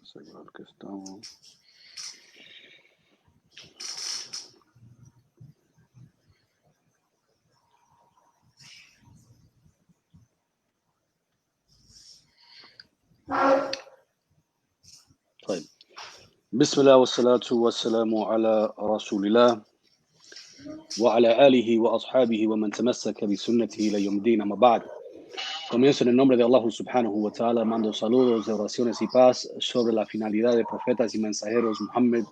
asegurar que estamos. طيب. بسم الله والصلاة والسلام على رسول الله وعلى آله وأصحابه ومن تمسك بسنته إلى يوم الدين. أما بعد. Comienzo en el nombre de Allah subhanahu wa ta'ala, mando saludos, oraciones y paz sobre la finalidad de profetas y mensajeros Muhammad,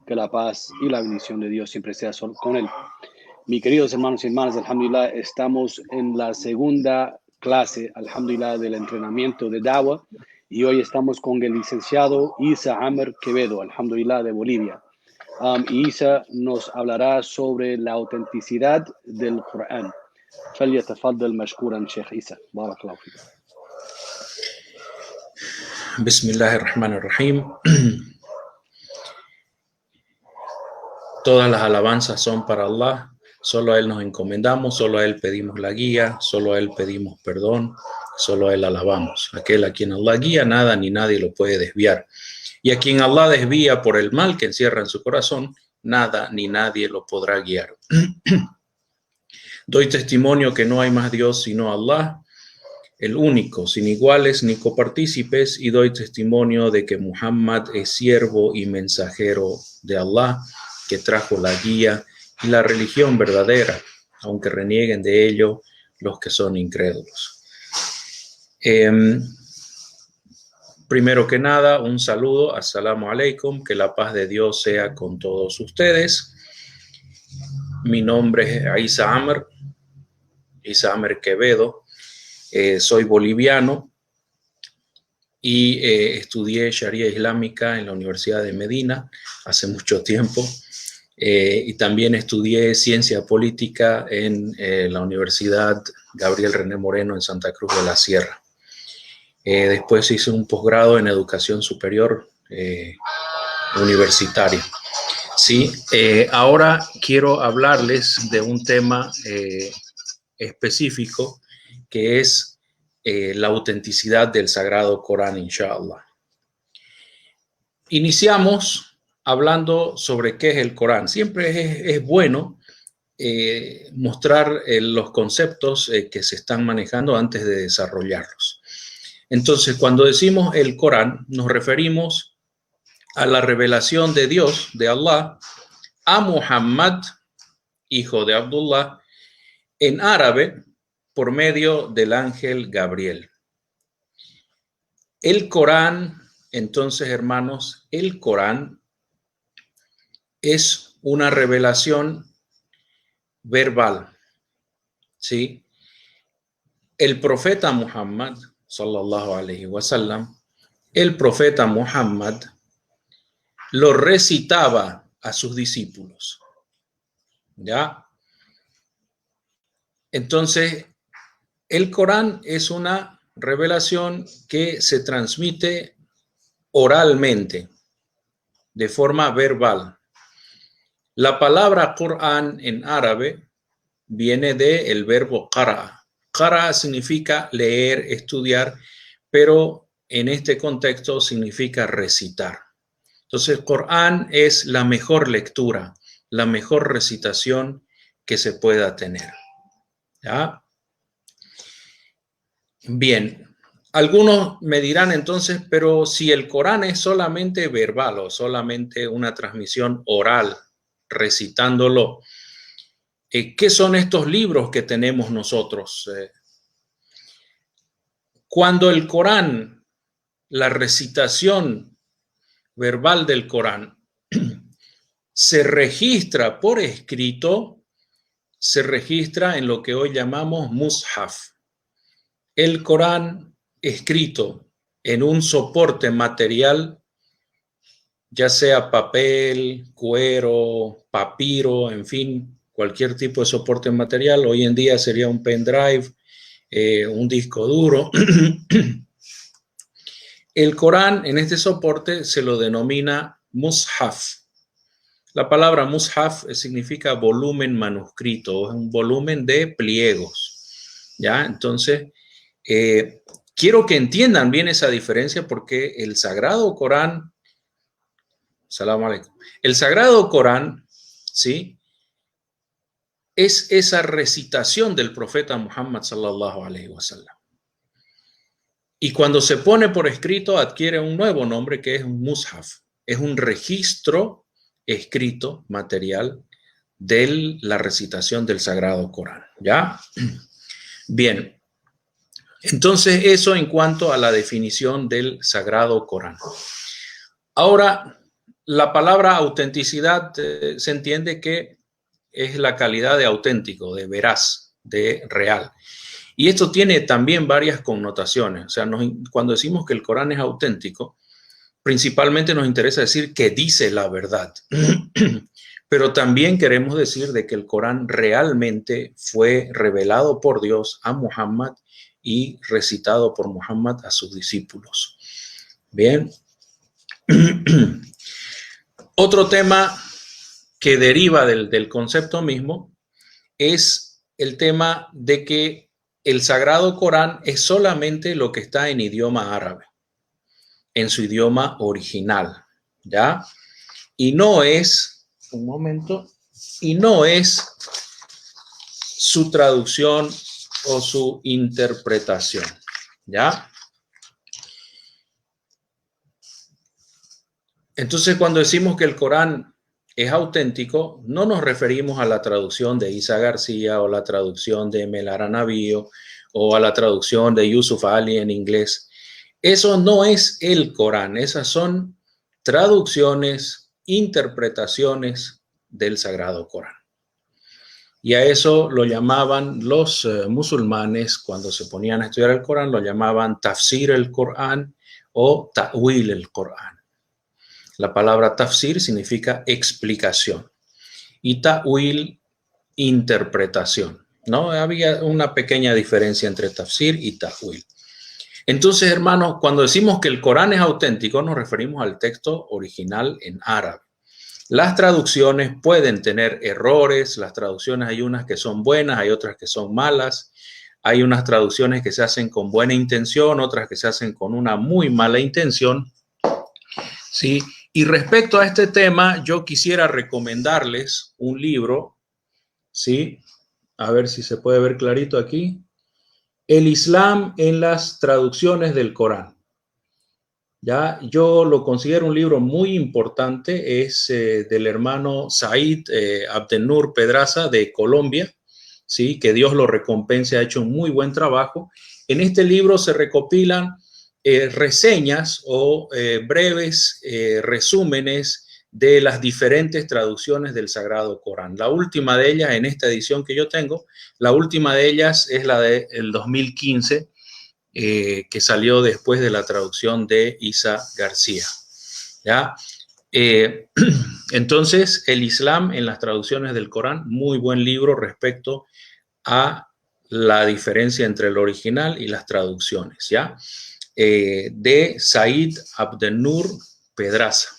que la paz y la bendición de Dios siempre sea con él. Mis queridos hermanos y hermanas, alhamdulillah, estamos en la segunda clase, alhamdulillah, del entrenamiento de Dawah, y hoy estamos con el licenciado Isa Amer Quevedo, alhamdulillah, de Bolivia. Isa nos hablará sobre la autenticidad del Corán. فليتفضل مشكورا شيخ عيسى بارك الله فيك. بسم الله الرحمن الرحيم. Todas las alabanzas son para Allah, solo a Él nos encomendamos, solo a Él pedimos la guía, solo a Él pedimos perdón, solo a Él alabamos. Aquel a quien Allah guía, nada ni nadie lo puede desviar. Y a quien Allah desvía por el mal que encierra en su corazón, nada ni nadie lo podrá guiar. Doy testimonio que no hay más Dios sino Allah, el único, sin iguales ni copartícipes, y doy testimonio de que Muhammad es siervo y mensajero de Allah, que trajo la guía y la religión verdadera, aunque renieguen de ello los que son incrédulos. Primero que nada, un saludo, assalamu alaikum, que la paz de Dios sea con todos ustedes. Mi nombre es Isa Amer Quevedo, soy boliviano y estudié Sharia Islámica en la Universidad de Medina hace mucho tiempo, y también estudié Ciencia Política en la Universidad Gabriel René Moreno en Santa Cruz de la Sierra. Después hice un posgrado en Educación Superior Universitaria. Sí, ahora quiero hablarles de un tema específico que es la autenticidad del Sagrado Corán, inshallah. Iniciamos hablando sobre qué es el Corán. Siempre es bueno mostrar los conceptos que se están manejando antes de desarrollarlos. Entonces, cuando decimos el Corán, nos referimos a la revelación de Dios, de Allah, a Muhammad, hijo de Abdullah, en árabe, por medio del ángel Gabriel. El Corán, entonces, hermanos, el Corán es una revelación verbal, ¿sí? El profeta Muhammad, sallallahu alaihi wasallam, el profeta Muhammad lo recitaba a sus discípulos, ¿ya? Entonces, el Corán es una revelación que se transmite oralmente, de forma verbal. La palabra Corán en árabe viene del verbo qara. Qara significa leer, estudiar, pero en este contexto significa recitar. Entonces, Corán es la mejor lectura, la mejor recitación que se pueda tener, ¿ya? Bien, algunos me dirán entonces, pero si el Corán es solamente verbal o solamente una transmisión oral, recitándolo, ¿qué son estos libros que tenemos nosotros? Cuando el Corán, la recitación verbal del Corán, se registra por escrito, se registra en lo que hoy llamamos mushaf. El Corán escrito en un soporte material, ya sea papel, cuero, papiro, en fin, cualquier tipo de soporte material. Hoy en día sería un pendrive, un disco duro. El Corán en este soporte se lo denomina mushaf. La palabra mushaf significa volumen manuscrito, es un volumen de pliegos, ¿ya? Entonces, quiero que entiendan bien esa diferencia porque el Sagrado Corán, salam aleikum, el Sagrado Corán, ¿sí?, es esa recitación del profeta Muhammad sallallahu alaihi wasallam. Y cuando se pone por escrito adquiere un nuevo nombre que es un mushaf. Es un registro escrito, material, de la recitación del Sagrado Corán. ¿Ya? Bien. Entonces, eso en cuanto a la definición del Sagrado Corán. Ahora, la palabra autenticidad se entiende que es la calidad de auténtico, de veraz, de real. Y esto tiene también varias connotaciones. O sea, cuando decimos que el Corán es auténtico, principalmente nos interesa decir que dice la verdad. Pero también queremos decir de que el Corán realmente fue revelado por Dios a Muhammad y recitado por Muhammad a sus discípulos. Bien. Otro tema que deriva del concepto mismo es el tema de que el Sagrado Corán es solamente lo que está en idioma árabe, en su idioma original, ¿ya? Y no es, un momento, y no es su traducción o su interpretación, ¿ya? Entonces, cuando decimos que el Corán es auténtico, no nos referimos a la traducción de Isa García o la traducción de Melara Navío o a la traducción de Yusuf Ali en inglés. Eso no es el Corán, esas son traducciones, interpretaciones del Sagrado Corán. Y a eso lo llamaban los musulmanes, cuando se ponían a estudiar el Corán, lo llamaban tafsir el Corán o ta'wil el Corán. La palabra tafsir significa explicación y ta'wil, interpretación, ¿no? Había una pequeña diferencia entre tafsir y ta'wil. Entonces, hermanos, cuando decimos que el Corán es auténtico, nos referimos al texto original en árabe. Las traducciones pueden tener errores, las traducciones hay unas que son buenas, hay otras que son malas, hay unas traducciones que se hacen con buena intención, otras que se hacen con una muy mala intención, ¿sí? Y respecto a este tema, yo quisiera recomendarles un libro, ¿sí? A ver si se puede ver clarito aquí. El Islam en las traducciones del Corán. Ya, yo lo considero un libro muy importante, es del hermano Said Abdenur Pedraza de Colombia, ¿sí? Que Dios lo recompense, ha hecho un muy buen trabajo. En este libro se recopilan reseñas o breves resúmenes de las diferentes traducciones del Sagrado Corán. La última de ellas, en esta edición que yo tengo, la última de ellas es la del 2015, que salió después de la traducción de Isa García. ¿Ya? Entonces, el Islam en las traducciones del Corán, muy buen libro respecto a la diferencia entre el original y las traducciones, ¿ya? De Said Abdenur Pedraza,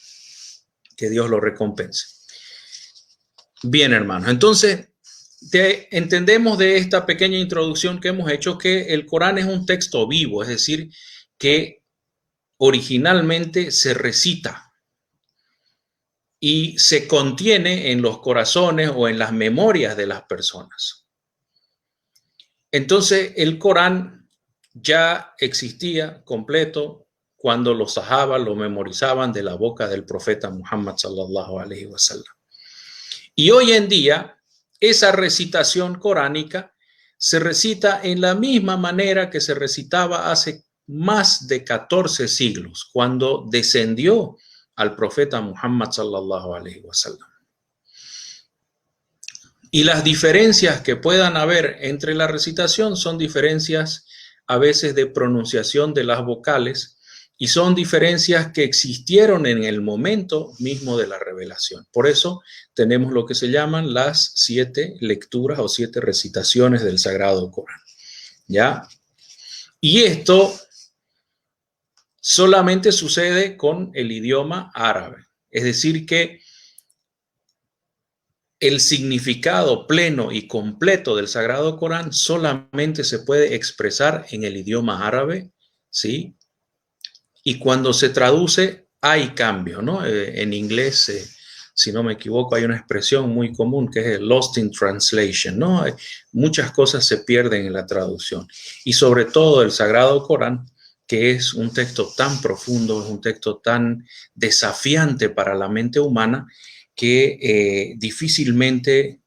que Dios lo recompense. Bien, hermanos, entonces entendemos de esta pequeña introducción que hemos hecho que el Corán es un texto vivo, es decir, que originalmente se recita y se contiene en los corazones o en las memorias de las personas. Entonces, el Corán ya existía completo cuando los sahabas lo memorizaban de la boca del profeta Muhammad sallallahu alaihi wasallam. Y hoy en día, esa recitación coránica se recita en la misma manera que se recitaba hace más de 14 siglos, cuando descendió al profeta Muhammad sallallahu alaihi wasallam. Y las diferencias que puedan haber entre la recitación son diferencias a veces de pronunciación de las vocales y son diferencias que existieron en el momento mismo de la revelación. Por eso tenemos lo que se llaman las 7 lecturas o 7 recitaciones del Sagrado Corán. ¿Ya? Y esto solamente sucede con el idioma árabe. Es decir que el significado pleno y completo del Sagrado Corán solamente se puede expresar en el idioma árabe ¿sí? Y cuando se traduce hay cambio, ¿no? En inglés, si no me equivoco, hay una expresión muy común que es el lost in translation, ¿no? Muchas cosas se pierden en la traducción. Y sobre todo el Sagrado Corán, que es un texto tan profundo, es un texto tan desafiante para la mente humana, que difícilmente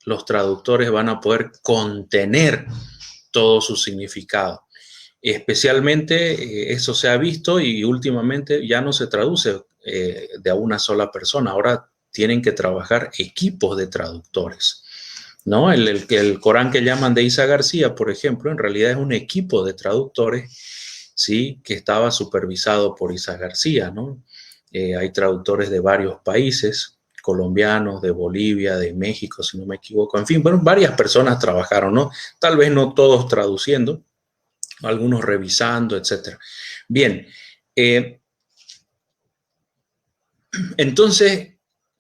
los traductores van a poder contener todo su significado. Especialmente eso se ha visto y últimamente ya no se traduce de a una sola persona, ahora tienen que trabajar equipos de traductores, ¿no? El Corán que llaman de Isa García, por ejemplo, en realidad es un equipo de traductores, ¿sí? Que estaba supervisado por Isa García, ¿no? Hay traductores de varios países, colombianos, de Bolivia, de México, si no me equivoco, en fin, bueno, varias personas trabajaron, ¿no? Tal vez no todos traduciendo, algunos revisando, etcétera. Bien, entonces,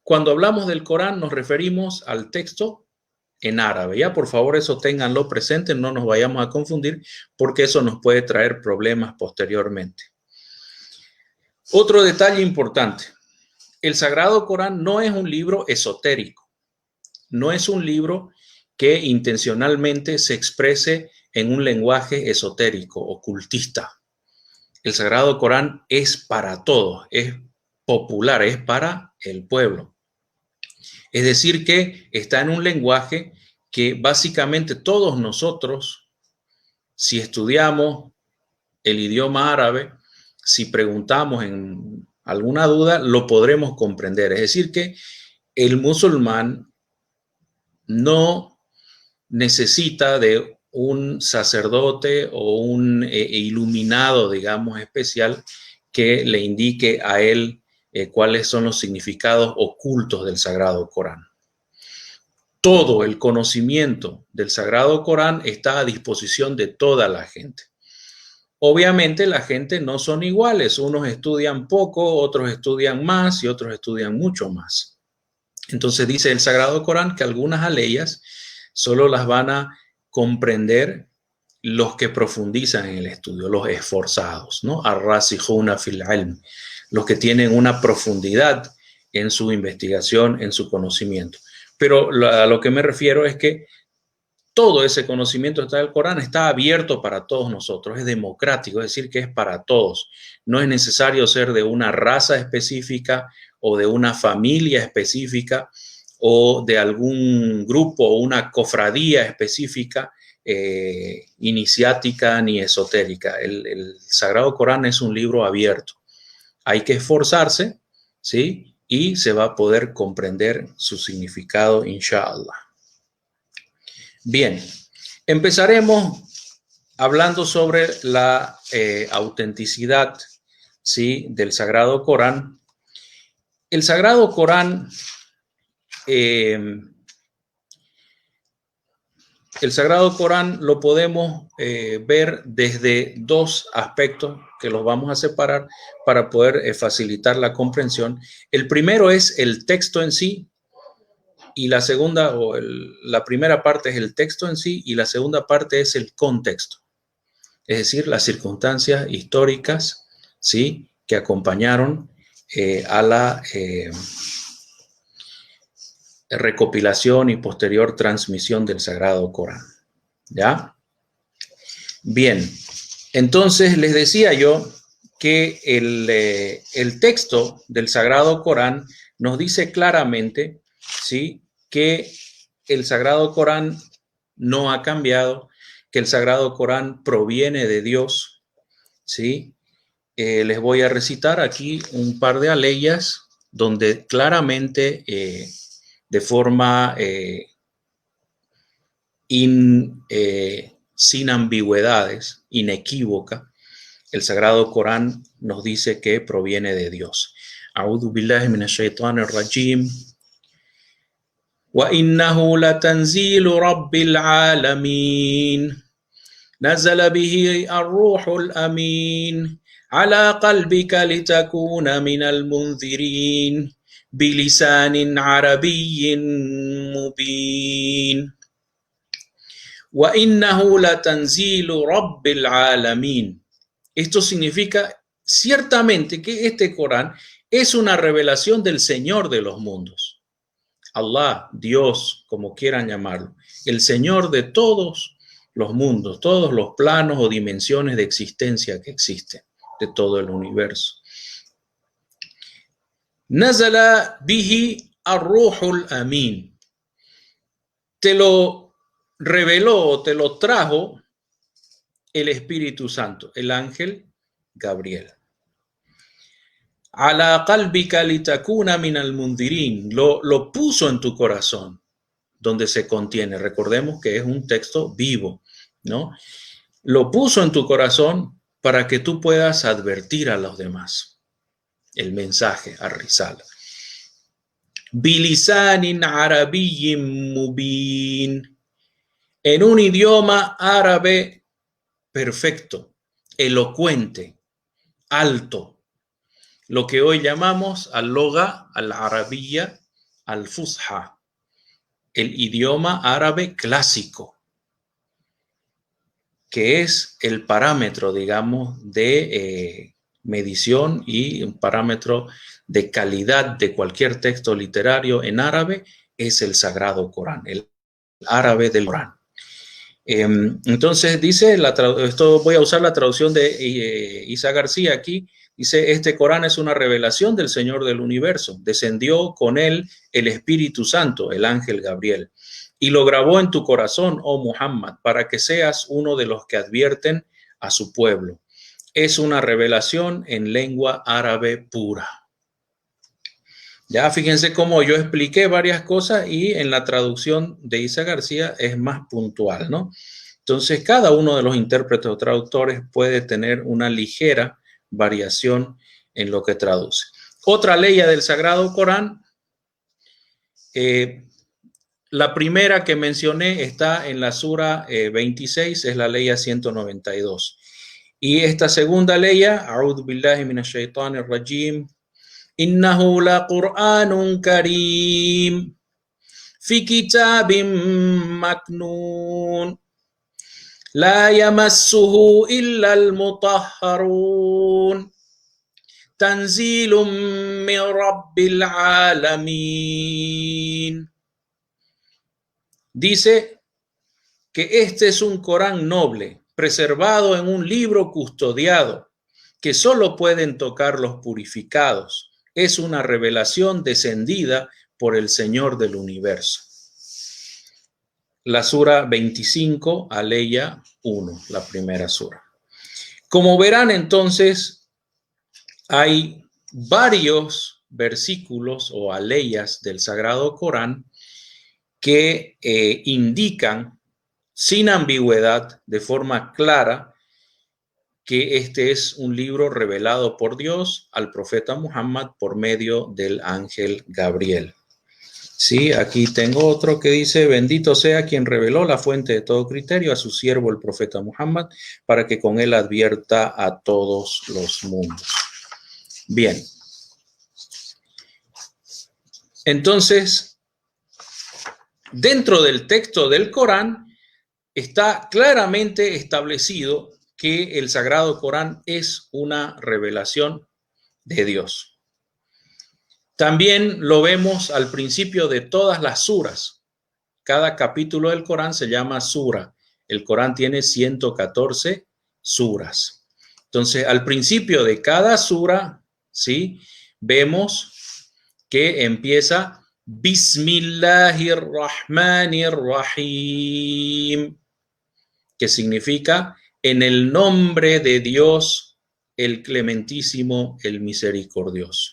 cuando hablamos del Corán nos referimos al texto en árabe. Ya, por favor, eso ténganlo presente, no nos vayamos a confundir, porque eso nos puede traer problemas posteriormente. Otro detalle importante, el Sagrado Corán no es un libro esotérico, no es un libro que intencionalmente se exprese en un lenguaje esotérico, ocultista. El Sagrado Corán es para todos, es popular, es para el pueblo. Es decir, que está en un lenguaje que básicamente todos nosotros, si estudiamos el idioma árabe, si preguntamos en alguna duda, lo podremos comprender. Es decir, que el musulmán no necesita de un sacerdote o un iluminado, digamos, especial que le indique a él cuáles son los significados ocultos del Sagrado Corán. Todo el conocimiento del Sagrado Corán está a disposición de toda la gente. Obviamente la gente no son iguales, unos estudian poco, otros estudian más y otros estudian mucho más. Entonces dice el Sagrado Corán que algunas aleyas solo las van a comprender los que profundizan en el estudio, los esforzados, ¿no? Ar-rasijuna fil ilm, los que tienen una profundidad en su investigación, en su conocimiento. Pero a lo que me refiero es que todo ese conocimiento está del Corán, está abierto para todos nosotros, es democrático, es decir, que es para todos. No es necesario ser de una raza específica o de una familia específica o de algún grupo o una cofradía específica, iniciática ni esotérica. El Sagrado Corán es un libro abierto. Hay que esforzarse, ¿sí? Y se va a poder comprender su significado, inshallah. Bien, empezaremos hablando sobre la autenticidad, ¿sí? Del Sagrado Corán. El Sagrado Corán, lo podemos ver desde dos aspectos que los vamos a separar para poder facilitar la comprensión. El primero es el texto en sí, y la segunda, la primera parte es el texto en sí, y la segunda parte es el contexto, es decir, las circunstancias históricas, ¿sí? Que acompañaron a la recopilación y posterior transmisión del Sagrado Corán. ¿Ya? Bien, entonces les decía yo que el texto del Sagrado Corán nos dice claramente, ¿sí? Que el Sagrado Corán no ha cambiado, que el Sagrado Corán proviene de Dios, ¿sí? Les voy a recitar aquí un par de aleyas donde claramente, de forma sin ambigüedades, inequívoca, el Sagrado Corán nos dice que proviene de Dios. A'udhu billahi minash shaitanir rajim. وإنه لتنزيل رب العالمين نزل به الروح الأمين على قلبك لتكون من المنذرين بلسان عربي مبين وإنه لتنزيل رب العالمين. Esto significa ciertamente que este Corán es una revelación del Señor de los mundos. Allah, Dios, como quieran llamarlo, el Señor de todos los mundos, todos los planos o dimensiones de existencia que existen, de todo el universo. Nazala bihi ar-ruhul amin. Te lo reveló o te lo trajo el Espíritu Santo, el ángel Gabriel. Ala qalbika litakuna min al-mundirin. Lo puso en tu corazón, donde se contiene. Recordemos que es un texto vivo, ¿no? Lo puso en tu corazón para que tú puedas advertir a los demás. El mensaje, ar-risala. Bilisanin arabiyyin mubin. En un idioma árabe perfecto, elocuente, alto. Lo que hoy llamamos al-lugha al-arabiyya al-fusha, el idioma árabe clásico, que es el parámetro, digamos, de medición y un parámetro de calidad de cualquier texto literario en árabe, es el Sagrado Corán, el árabe del Corán. Entonces dice, esto voy a usar la traducción de Isa García aquí, dice, este Corán es una revelación del Señor del universo, descendió con él el Espíritu Santo, el ángel Gabriel, y lo grabó en tu corazón, oh Muhammad, para que seas uno de los que advierten a su pueblo. Es una revelación en lengua árabe pura. Ya fíjense cómo yo expliqué varias cosas y en la traducción de Isa García es más puntual, ¿no? Entonces, cada uno de los intérpretes o traductores puede tener una ligera variación en lo que traduce. Otra ley del Sagrado Corán, la primera que mencioné está en la sura 26, es la ley 192. Y esta segunda ley, A'udhu billahi minash shaitanir rajim, Innahu la Qur'anun karim fi kitabim maknun la yamassuhu illa al-mutahharun tanzilun min rabbil alamin. Dice que este es un Corán noble, preservado en un libro custodiado, que solo pueden tocar los purificados. Es una revelación descendida por el Señor del universo. La sura 25, Aleya 1, la primera sura. Como verán entonces, hay varios versículos o aleyas del Sagrado Corán que indican sin ambigüedad, de forma clara, que este es un libro revelado por Dios al profeta Muhammad por medio del ángel Gabriel. Sí, aquí tengo otro que dice, bendito sea quien reveló la fuente de todo criterio a su siervo el profeta Muhammad para que con él advierta a todos los mundos. Bien. Entonces, dentro del texto del Corán está claramente establecido que el Sagrado Corán es una revelación de Dios. También lo vemos al principio de todas las suras. Cada capítulo del Corán se llama sura. El Corán tiene 114 suras. Entonces, al principio de cada sura, ¿sí? Vemos que empieza Bismillahirrahmanirrahim, que significa en el nombre de Dios, el clementísimo, el misericordioso.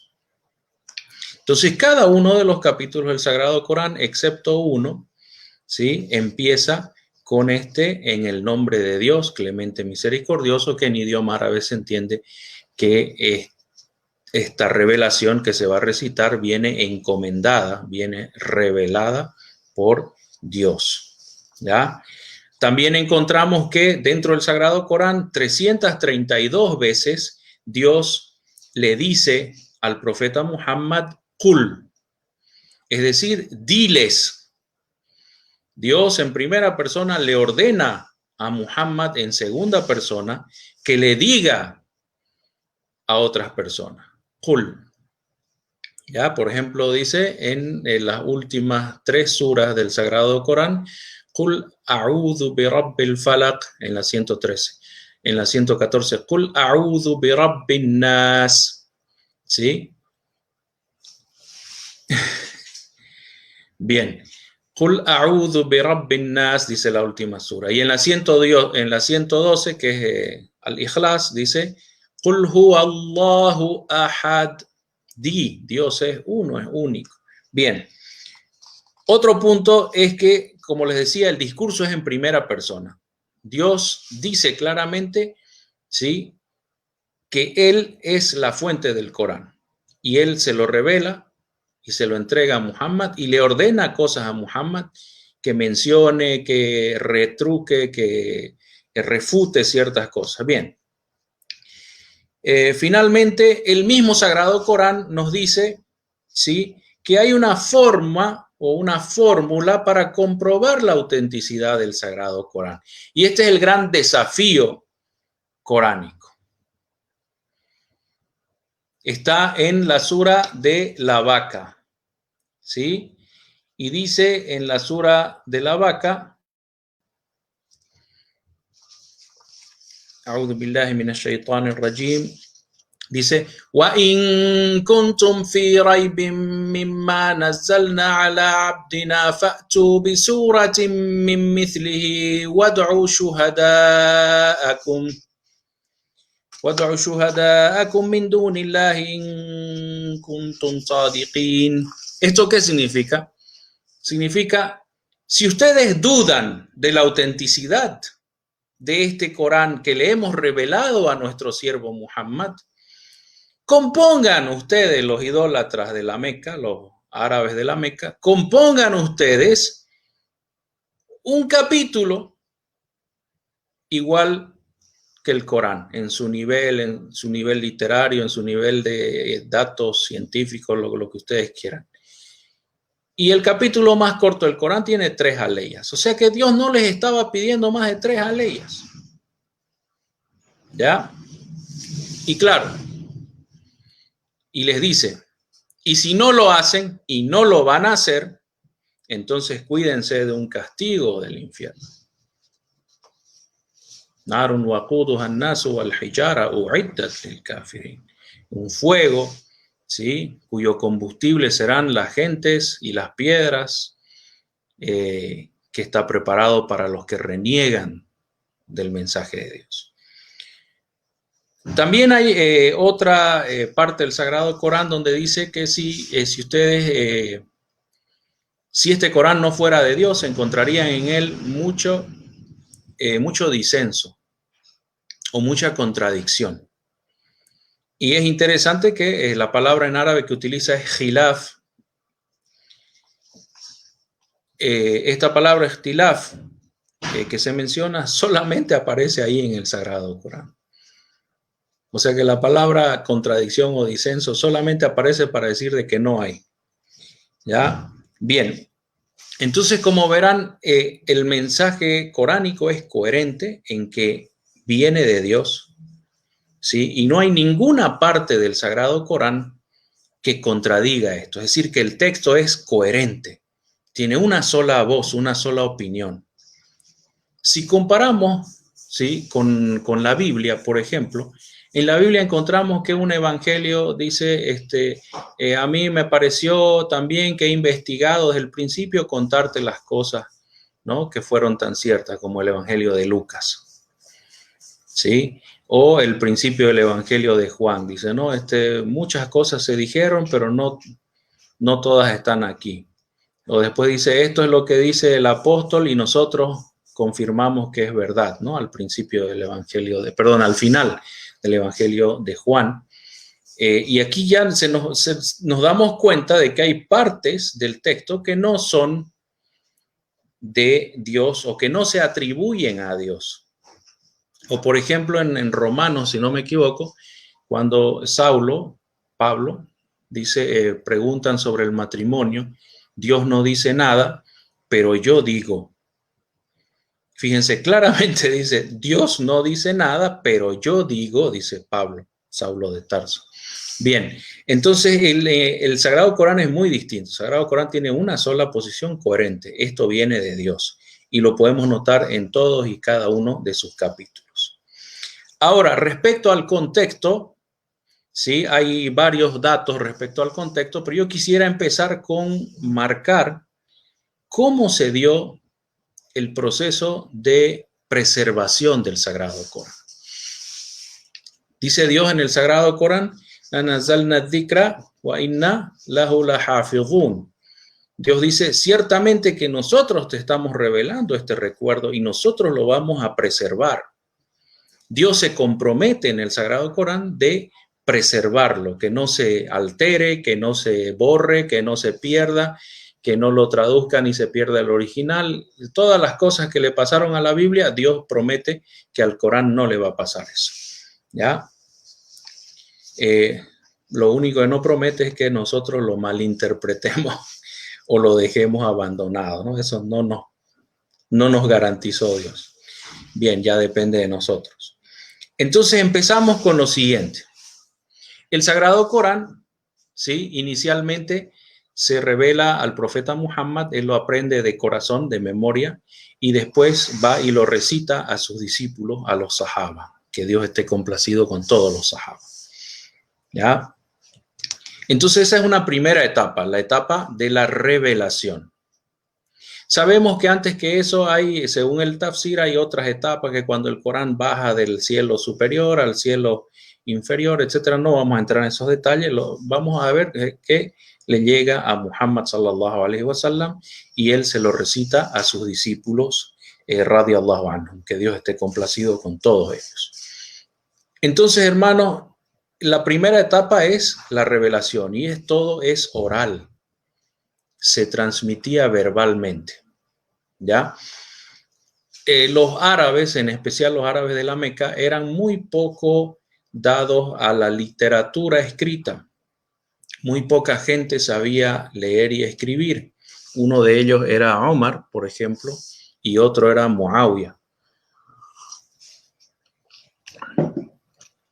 Entonces, cada uno de los capítulos del Sagrado Corán, excepto uno, ¿sí? Empieza con en el nombre de Dios, clemente, misericordioso, que en idioma árabe se entiende que esta revelación que se va a recitar viene encomendada, viene revelada por Dios, ¿ya? También encontramos que dentro del Sagrado Corán, 332 veces Dios le dice al profeta Muhammad, Qul, es decir, diles. Dios en primera persona le ordena a Muhammad en segunda persona que le diga a otras personas. Qul. Ya, por ejemplo, dice en las últimas 3 suras del Sagrado Corán, Qul a'udhu bi rabbil falaq, en la 113. En la 114, Qul a'udhu bi rabbin nas. ¿Sí? Bien. Qul a'udhu bi rabbin nas, dice la última sura. Y en la 112, que es al-Ikhlas, dice Qul huwa Allahu ahad. Dios es uno, es único. Bien. Otro punto es que, como les decía, el discurso es en primera persona. Dios dice claramente, ¿sí?, que Él es la fuente del Corán. Y Él se lo revela y se lo entrega a Muhammad y le ordena cosas a Muhammad que mencione, que retruque, que refute ciertas cosas. Bien. Finalmente, el mismo Sagrado Corán nos dice, ¿sí?, que hay una forma o una fórmula para comprobar la autenticidad del Sagrado Corán. Y este es el gran desafío coránico. Está en la sura de la vaca, ¿sí? Y dice en la sura de la vaca, A'udhu billahi minash shaitanir rajim, dice, وَإِن كُنْتُمْ فِي رَيْبٍ مِّمَّا نَزَّلْنَا عَلَى عَبْدِنَا فَأْتُوا بِسُورَةٍ مِّن مِّثْلِهِ وَادْعُوا شُهَدَاءَكُم مِّن دُونِ اللَّهِ إِن كُنتُمْ صَادِقِينَ. ¿Esto qué significa? Significa, si ustedes dudan de la autenticidad de este Corán que le hemos revelado a nuestro siervo Muhammad, compongan ustedes, los idólatras de la Meca, los árabes de la Meca, compongan ustedes un capítulo igual que el Corán, en su nivel literario, en su nivel de datos científicos, lo que ustedes quieran. Y el capítulo más corto del Corán tiene 3 aleyas. O sea que Dios no les estaba pidiendo más de 3 aleyas. ¿Ya? Y claro, y les dice, y si no lo hacen y no lo van a hacer, entonces cuídense de un castigo del infierno. Narun waquduha an-nasu wal hijara u'iddat lil kafirin. Un fuego, ¿sí?, cuyo combustible serán las gentes y las piedras, que está preparado para los que reniegan del mensaje de Dios. También hay otra parte del Sagrado Corán donde dice que si este Corán no fuera de Dios, encontrarían en él mucho disenso o mucha contradicción. Y es interesante que la palabra en árabe que utiliza es khilaf. Esta palabra ikhtilaf que se menciona solamente aparece ahí en el Sagrado Corán. O sea que la palabra contradicción o disenso solamente aparece para decir de que no hay. ¿Ya? Bien. Entonces, como verán, el mensaje coránico es coherente en que viene de Dios, ¿sí? Y no hay ninguna parte del Sagrado Corán que contradiga esto. Es decir, que el texto es coherente. Tiene una sola voz, una sola opinión. Si comparamos, ¿sí?, con la Biblia, por ejemplo, en la Biblia encontramos que un evangelio dice, a mí me pareció también que he investigado desde el principio contarte las cosas, ¿no?, que fueron tan ciertas, como el evangelio de Lucas, ¿sí? O el principio del evangelio de Juan, dice, no, muchas cosas se dijeron, pero no todas están aquí. O después dice, esto es lo que dice el apóstol y nosotros confirmamos que es verdad, ¿no? Al principio del evangelio al final del evangelio de Juan. Y aquí ya nos damos cuenta de que hay partes del texto que no son de Dios o que no se atribuyen a Dios. O por ejemplo en Romanos, si no me equivoco, cuando Pablo, dice, preguntan sobre el matrimonio, Dios no dice nada, pero yo digo. Fíjense, claramente dice, Dios no dice nada, pero yo digo, dice Pablo, Saulo de Tarso. Bien, entonces el Sagrado Corán es muy distinto. El Sagrado Corán tiene una sola posición coherente. Esto viene de Dios y lo podemos notar en todos y cada uno de sus capítulos. Ahora, respecto al contexto, sí, hay varios datos respecto al contexto, pero yo quisiera empezar con marcar cómo se dio el proceso de preservación del Sagrado Corán. Dice Dios en el Sagrado Corán, Dios dice, ciertamente que nosotros te estamos revelando este recuerdo y nosotros lo vamos a preservar. Dios se compromete en el Sagrado Corán de preservarlo, que no se altere, que no se borre, que no se pierda, que no lo traduzcan y se pierda el original. Todas las cosas que le pasaron a la Biblia, Dios promete que al Corán no le va a pasar eso. ¿Ya? Lo único que no promete es que nosotros lo malinterpretemos o lo dejemos abandonado, ¿no? Eso no nos garantizó Dios. Bien, ya depende de nosotros. Entonces empezamos con lo siguiente. El Sagrado Corán, ¿sí? Inicialmente se revela al profeta Muhammad, él lo aprende de corazón, de memoria, y después va y lo recita a sus discípulos, a los sahaba. Que Dios esté complacido con todos los sahaba. ¿Ya? Entonces esa es una primera etapa, la etapa de la revelación. Sabemos que antes que eso hay, según el tafsir, hay otras etapas que cuando el Corán baja del cielo superior al cielo inferior, etcétera. No vamos a entrar en esos detalles, vamos a ver que le llega a Muhammad sallallahu alaihi wasallam y él se lo recita a sus discípulos radiyallahu anhum, que Dios esté complacido con todos ellos. Entonces, hermanos, la primera etapa es la revelación y todo es oral. Se transmitía verbalmente, ¿ya? Los árabes, en especial los árabes de la Meca, eran muy poco dados a la literatura escrita. Muy poca gente sabía leer y escribir. Uno de ellos era Omar, por ejemplo, y otro era Muawiyah.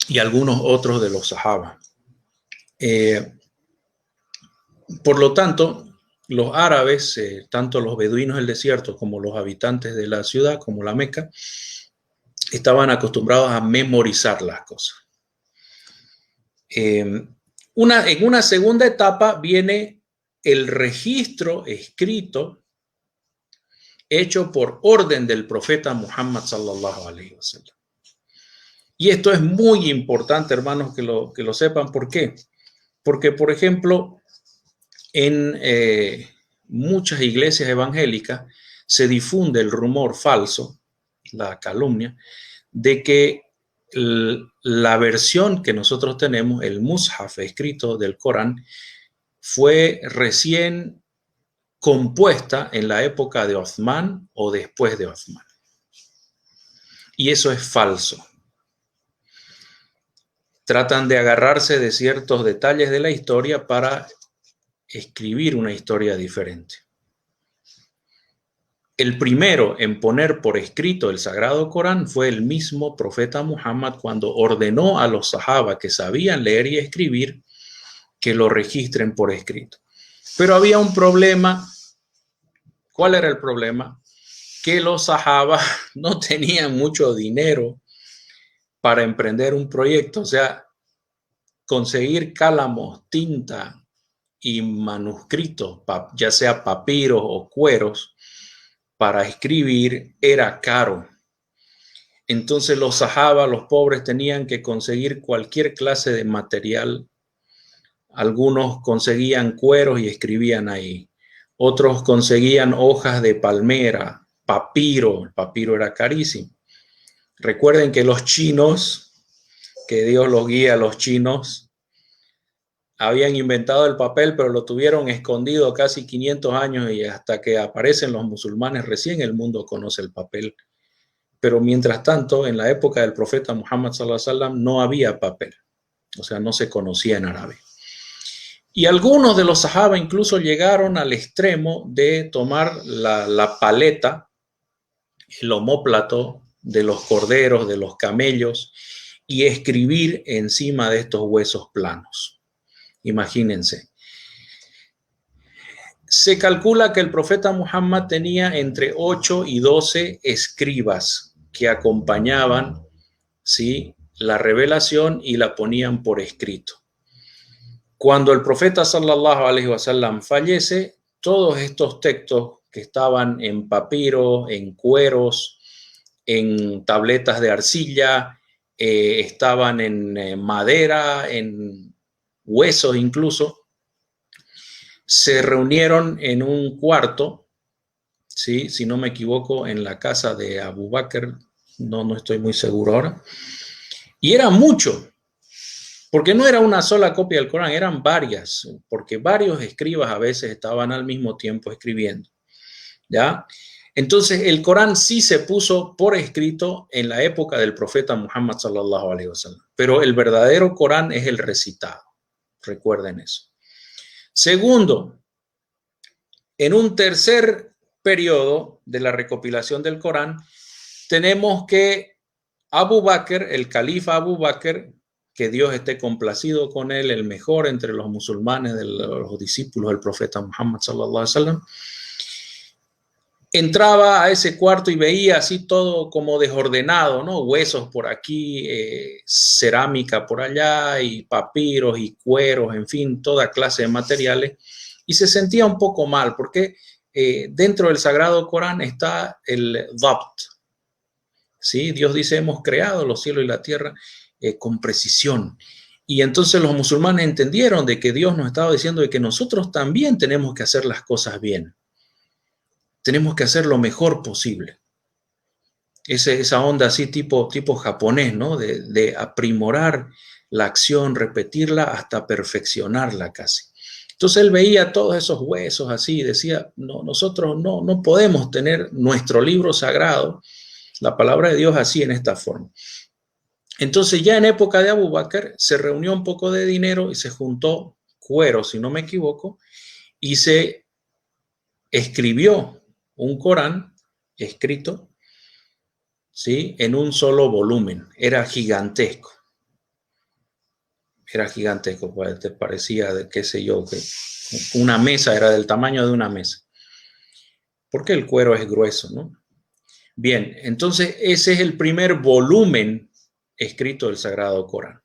Y algunos otros de los sahaba. Por lo tanto, los árabes, tanto los beduinos del desierto como los habitantes de la ciudad, como la Meca, estaban acostumbrados a memorizar las cosas. En una segunda etapa viene el registro escrito hecho por orden del profeta Muhammad sallallahu alaihi wasallam. Y esto es muy importante, hermanos, que lo sepan. ¿Por qué? Porque, por ejemplo, en muchas iglesias evangélicas se difunde el rumor falso, la calumnia, de que la versión que nosotros tenemos, el mushaf escrito del Corán, fue recién compuesta en la época de Uthman o después de Uthman. Y eso es falso. Tratan de agarrarse de ciertos detalles de la historia para escribir una historia diferente. El primero en poner por escrito el Sagrado Corán fue el mismo profeta Muhammad cuando ordenó a los sahaba que sabían leer y escribir que lo registren por escrito. Pero había un problema. ¿Cuál era el problema? Que los sahaba no tenían mucho dinero para emprender un proyecto, o sea, conseguir cálamos, tinta y manuscritos, ya sea papiros o cueros, para escribir era caro. Entonces los sahaba, los pobres, tenían que conseguir cualquier clase de material. Algunos conseguían cueros y escribían ahí. Otros conseguían hojas de palmera, papiro. El papiro era carísimo. Recuerden que los chinos, que Dios los guía a los chinos, habían inventado el papel, pero lo tuvieron escondido casi 500 años y hasta que aparecen los musulmanes recién el mundo conoce el papel. Pero mientras tanto, en la época del profeta Muhammad sallallahu alaihi wasallam no había papel, o sea, no se conocía en árabe. Y algunos de los sahaba incluso llegaron al extremo de tomar la paleta el omóplato de los corderos, de los camellos, y escribir encima de estos huesos planos. Imagínense. Se calcula que el profeta Muhammad tenía entre 8 y 12 escribas que acompañaban, ¿sí?, la revelación y la ponían por escrito. Cuando el profeta sallallahu alaihi wasallam fallece, todos estos textos que estaban en papiro, en cueros, en tabletas de arcilla, estaban en madera, en huesos incluso, se reunieron en un cuarto, ¿sí?, si no me equivoco, en la casa de Abu Bakr, no estoy muy seguro ahora, y era mucho, porque no era una sola copia del Corán, eran varias, porque varios escribas a veces estaban al mismo tiempo escribiendo, ¿ya? Entonces el Corán sí se puso por escrito en la época del profeta Muhammad sallallahu alaihi wasallam, pero el verdadero Corán es el recitado, recuerden eso. Segundo, en un tercer periodo de la recopilación del Corán, tenemos que Abu Bakr, el califa Abu Bakr, que Dios esté complacido con él, el mejor entre los musulmanes, de los discípulos del profeta Muhammad sallallahu alaihi wasallam, entraba a ese cuarto y veía así todo como desordenado, ¿no? Huesos por aquí, cerámica por allá, y papiros y cueros, en fin, toda clase de materiales, y se sentía un poco mal, porque dentro del Sagrado Corán está el Dhabt, ¿sí? Dios dice, hemos creado los cielos y la tierra con precisión. Y entonces los musulmanes entendieron de que Dios nos estaba diciendo de que nosotros también tenemos que hacer las cosas bien. Tenemos que hacer lo mejor posible. Esa onda así tipo japonés, ¿no? De aprimorar la acción, repetirla hasta perfeccionarla casi. Entonces él veía todos esos huesos así y decía, no, nosotros no podemos tener nuestro libro sagrado, la palabra de Dios, así en esta forma. Entonces ya en época de Abu Bakr se reunió un poco de dinero y se juntó cuero, si no me equivoco, y se escribió un Corán escrito, ¿sí?, en un solo volumen. Era gigantesco. Era gigantesco, pues te parecía, qué sé yo, que una mesa, era del tamaño de una mesa. Porque el cuero es grueso, ¿no? Bien, entonces ese es el primer volumen escrito del Sagrado Corán.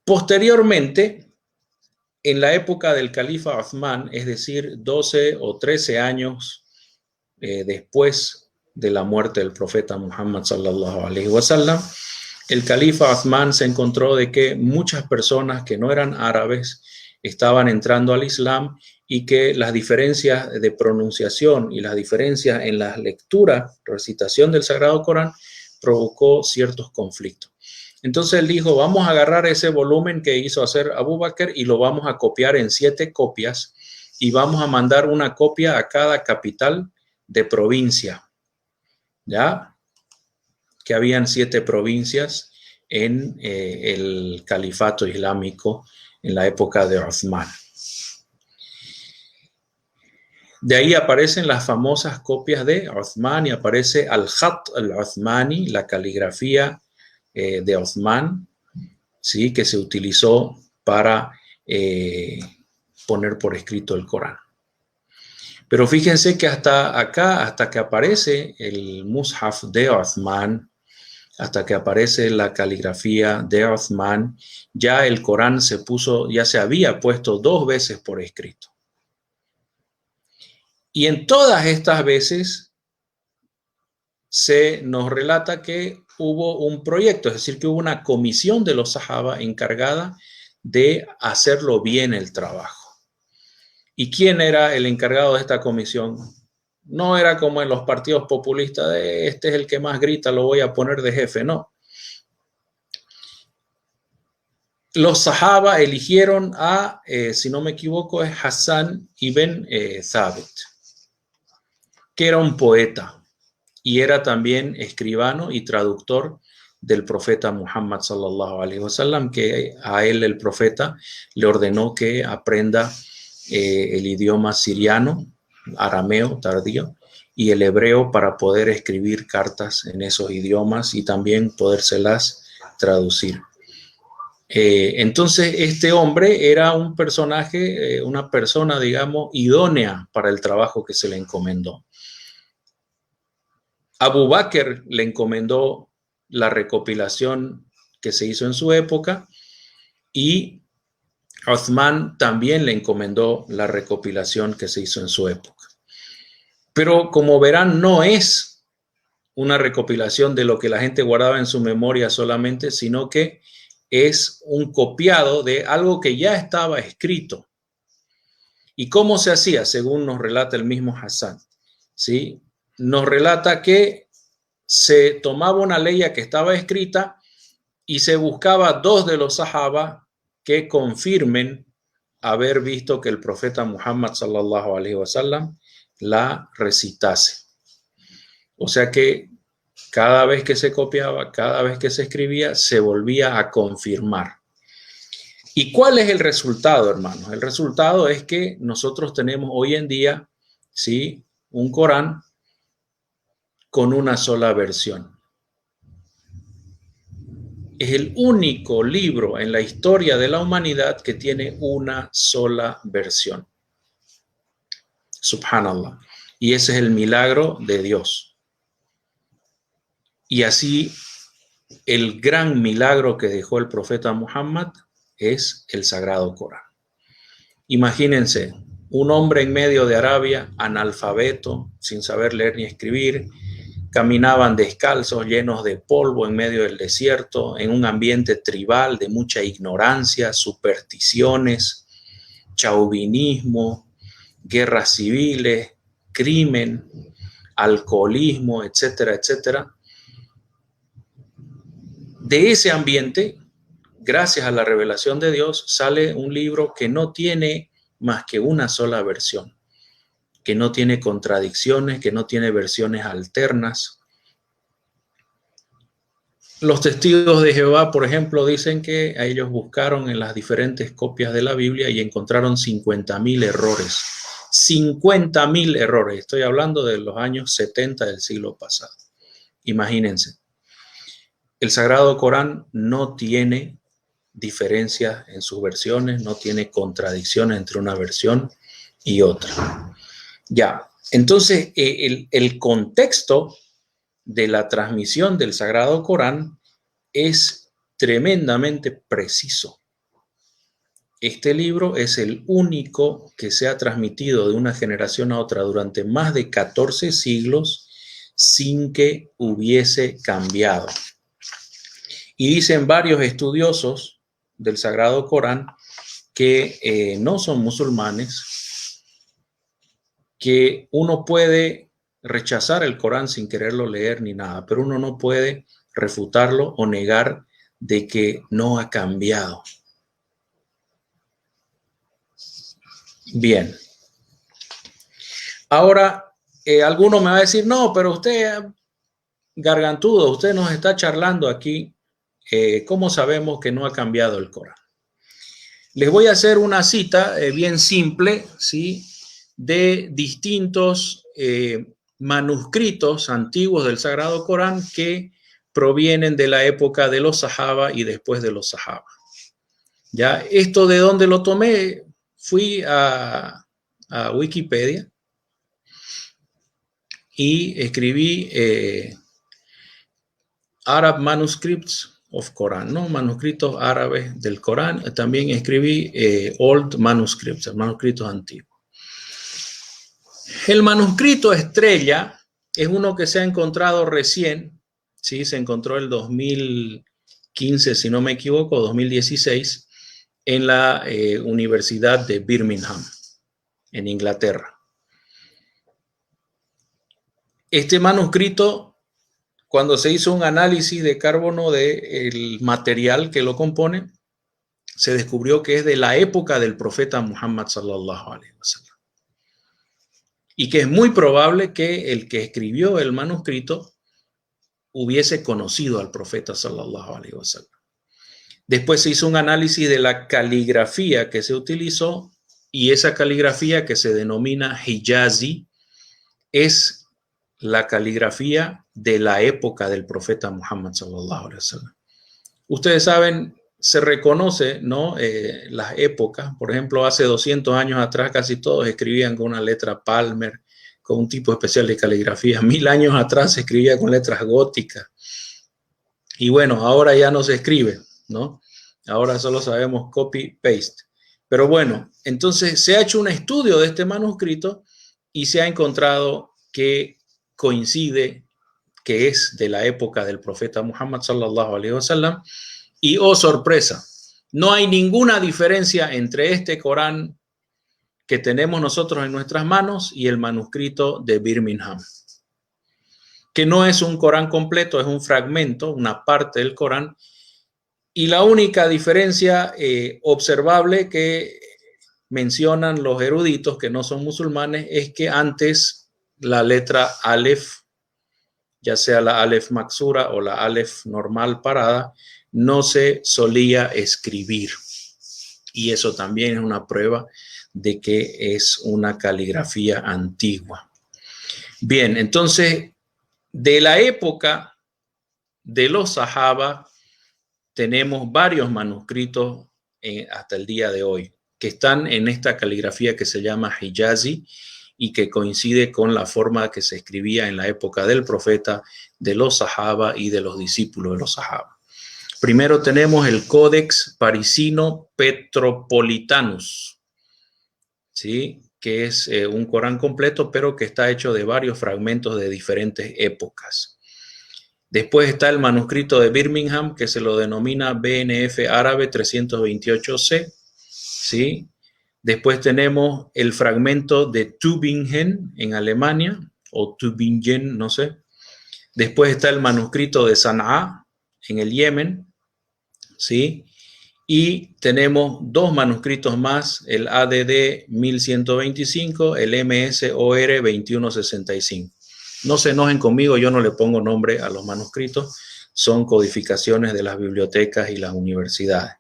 Posteriormente, en la época del califa Uthman, es decir, 12 o 13 años después de la muerte del profeta Muhammad sallallahu alaihi wasallam, el califa Uthman se encontró de que muchas personas que no eran árabes estaban entrando al Islam y que las diferencias de pronunciación y las diferencias en la lectura, recitación del Sagrado Corán provocó ciertos conflictos. Entonces él dijo, vamos a agarrar ese volumen que hizo hacer Abu Bakr y lo vamos a copiar en 7 copias y vamos a mandar una copia a cada capital de provincia, ¿ya? Que habían 7 provincias en el califato islámico en la época de Uthman. De ahí aparecen las famosas copias de Uthman y aparece al-Khat al-Uthmani, la caligrafía de Uthman, ¿sí?, que se utilizó para poner por escrito el Corán. Pero fíjense que hasta acá, hasta que aparece el Mushaf de Uthman, hasta que aparece la caligrafía de Uthman, ya el Corán ya se había puesto 2 veces por escrito. Y en todas estas veces se nos relata que hubo un proyecto, es decir, que hubo una comisión de los sahaba encargada de hacerlo bien el trabajo. ¿Y quién era el encargado de esta comisión? No era como en los partidos populistas de este es el que más grita, lo voy a poner de jefe, no. Los sahaba eligieron a, si no me equivoco, es Hassan ibn Thabit, que era un poeta y era también escribano y traductor del profeta Muhammad sallallahu alaihi wasallam, que a él el profeta le ordenó que aprenda el idioma siriano, arameo tardío, y el hebreo para poder escribir cartas en esos idiomas y también podérselas traducir. Entonces, este hombre era un personaje, una persona, digamos, idónea para el trabajo que se le encomendó. Abu Bakr le encomendó la recopilación que se hizo en su época y Uthman también le encomendó la recopilación que se hizo en su época. Pero como verán, no es una recopilación de lo que la gente guardaba en su memoria solamente, sino que es un copiado de algo que ya estaba escrito. ¿Y cómo se hacía? Según nos relata el mismo Hassan, ¿sí? Nos relata que se tomaba una ley que estaba escrita y se buscaba 2 de los sahaba que confirmen haber visto que el profeta Muhammad sallallahu alaihi wasallam la recitase. O sea que cada vez que se copiaba, cada vez que se escribía, se volvía a confirmar. ¿Y cuál es el resultado, hermanos? El resultado es que nosotros tenemos hoy en día, ¿sí?, un Corán con una sola versión. Es el único libro en la historia de la humanidad que tiene una sola versión. Subhanallah. Y ese es el milagro de Dios. Y así, el gran milagro que dejó el profeta Muhammad es el Sagrado Corán. Imagínense, un hombre en medio de Arabia, analfabeto, sin saber leer ni escribir, caminaban descalzos, llenos de polvo en medio del desierto, en un ambiente tribal de mucha ignorancia, supersticiones, chauvinismo, guerras civiles, crimen, alcoholismo, etcétera, etcétera. De ese ambiente, gracias a la revelación de Dios, sale un libro que no tiene más que una sola versión, que no tiene contradicciones, que no tiene versiones alternas. Los testigos de Jehová, por ejemplo, dicen que a ellos buscaron en las diferentes copias de la Biblia y encontraron 50.000 errores. 50.000 errores. Estoy hablando de los años 70 del siglo pasado. Imagínense. El Sagrado Corán no tiene diferencias en sus versiones, no tiene contradicciones entre una versión y otra. Ya, entonces el contexto de la transmisión del Sagrado Corán es tremendamente preciso. Este libro es el único que se ha transmitido de una generación a otra durante más de 14 siglos sin que hubiese cambiado. Y dicen varios estudiosos del Sagrado Corán que no son musulmanes, que uno puede rechazar el Corán sin quererlo leer ni nada, pero uno no puede refutarlo o negar de que no ha cambiado. Bien. Ahora, alguno me va a decir, no, pero usted, gargantudo, usted nos está charlando aquí. ¿Cómo sabemos que no ha cambiado el Corán? Les voy a hacer una cita bien simple, ¿sí?, de distintos manuscritos antiguos del Sagrado Corán que provienen de la época de los sahaba y después de los sahaba. ¿Ya? ¿Esto de dónde lo tomé? Fui a Wikipedia y escribí Arab Manuscripts of Corán, ¿no? Manuscritos árabes del Corán. También escribí Old Manuscripts, manuscritos antiguos. El manuscrito estrella es uno que se ha encontrado recién, ¿sí? Se encontró el 2015, si no me equivoco, 2016, en la Universidad de Birmingham, en Inglaterra. Este manuscrito, cuando se hizo un análisis de carbono del material que lo compone, se descubrió que es de la época del profeta Muhammad sallallahu alaihi wasallam. Y que es muy probable que el que escribió el manuscrito hubiese conocido al profeta sallallahu alaihi wasallam. Después se hizo un análisis de la caligrafía que se utilizó y esa caligrafía, que se denomina Hijazi, es la caligrafía de la época del profeta Muhammad sallallahu alaihi wasallam. Ustedes saben, se reconoce, ¿no? Las épocas. Por ejemplo, hace 200 años atrás casi todos escribían con una letra Palmer, con un tipo especial de caligrafía. 1000 años atrás se escribía con letras góticas. Y bueno, ahora ya no se escribe, ¿no? Ahora solo sabemos copy-paste. Pero bueno, entonces se ha hecho un estudio de este manuscrito y se ha encontrado que coincide que es de la época del profeta Muhammad sallallahu alaihi wasallam. Y oh sorpresa, no hay ninguna diferencia entre este Corán que tenemos nosotros en nuestras manos y el manuscrito de Birmingham, que no es un Corán completo, es un fragmento, una parte del Corán. Y la única diferencia observable que mencionan los eruditos que no son musulmanes es que antes la letra Aleph, ya sea la Aleph Maksura o la Aleph normal parada, no se solía escribir. Y eso también es una prueba de que es una caligrafía antigua. Bien, entonces, de la época de los Sahaba, tenemos varios manuscritos hasta el día de hoy que están en esta caligrafía que se llama Hijazi y que coincide con la forma que se escribía en la época del profeta, de los Sahaba y de los discípulos de los Sahaba. Primero tenemos el Codex Parisino Petropolitanus, ¿sí? Que es un Corán completo, pero que está hecho de varios fragmentos de diferentes épocas. Después está el manuscrito de Birmingham, que se lo denomina BNF árabe 328C, ¿sí? Después tenemos el fragmento de Tübingen en Alemania, o Tübingen, no sé. Después está el manuscrito de Sanaa en el Yemen, ¿sí? Y tenemos dos manuscritos más, el ADD 1125, el MSOR 2165. No se enojen conmigo, yo no le pongo nombre a los manuscritos, son codificaciones de las bibliotecas y las universidades.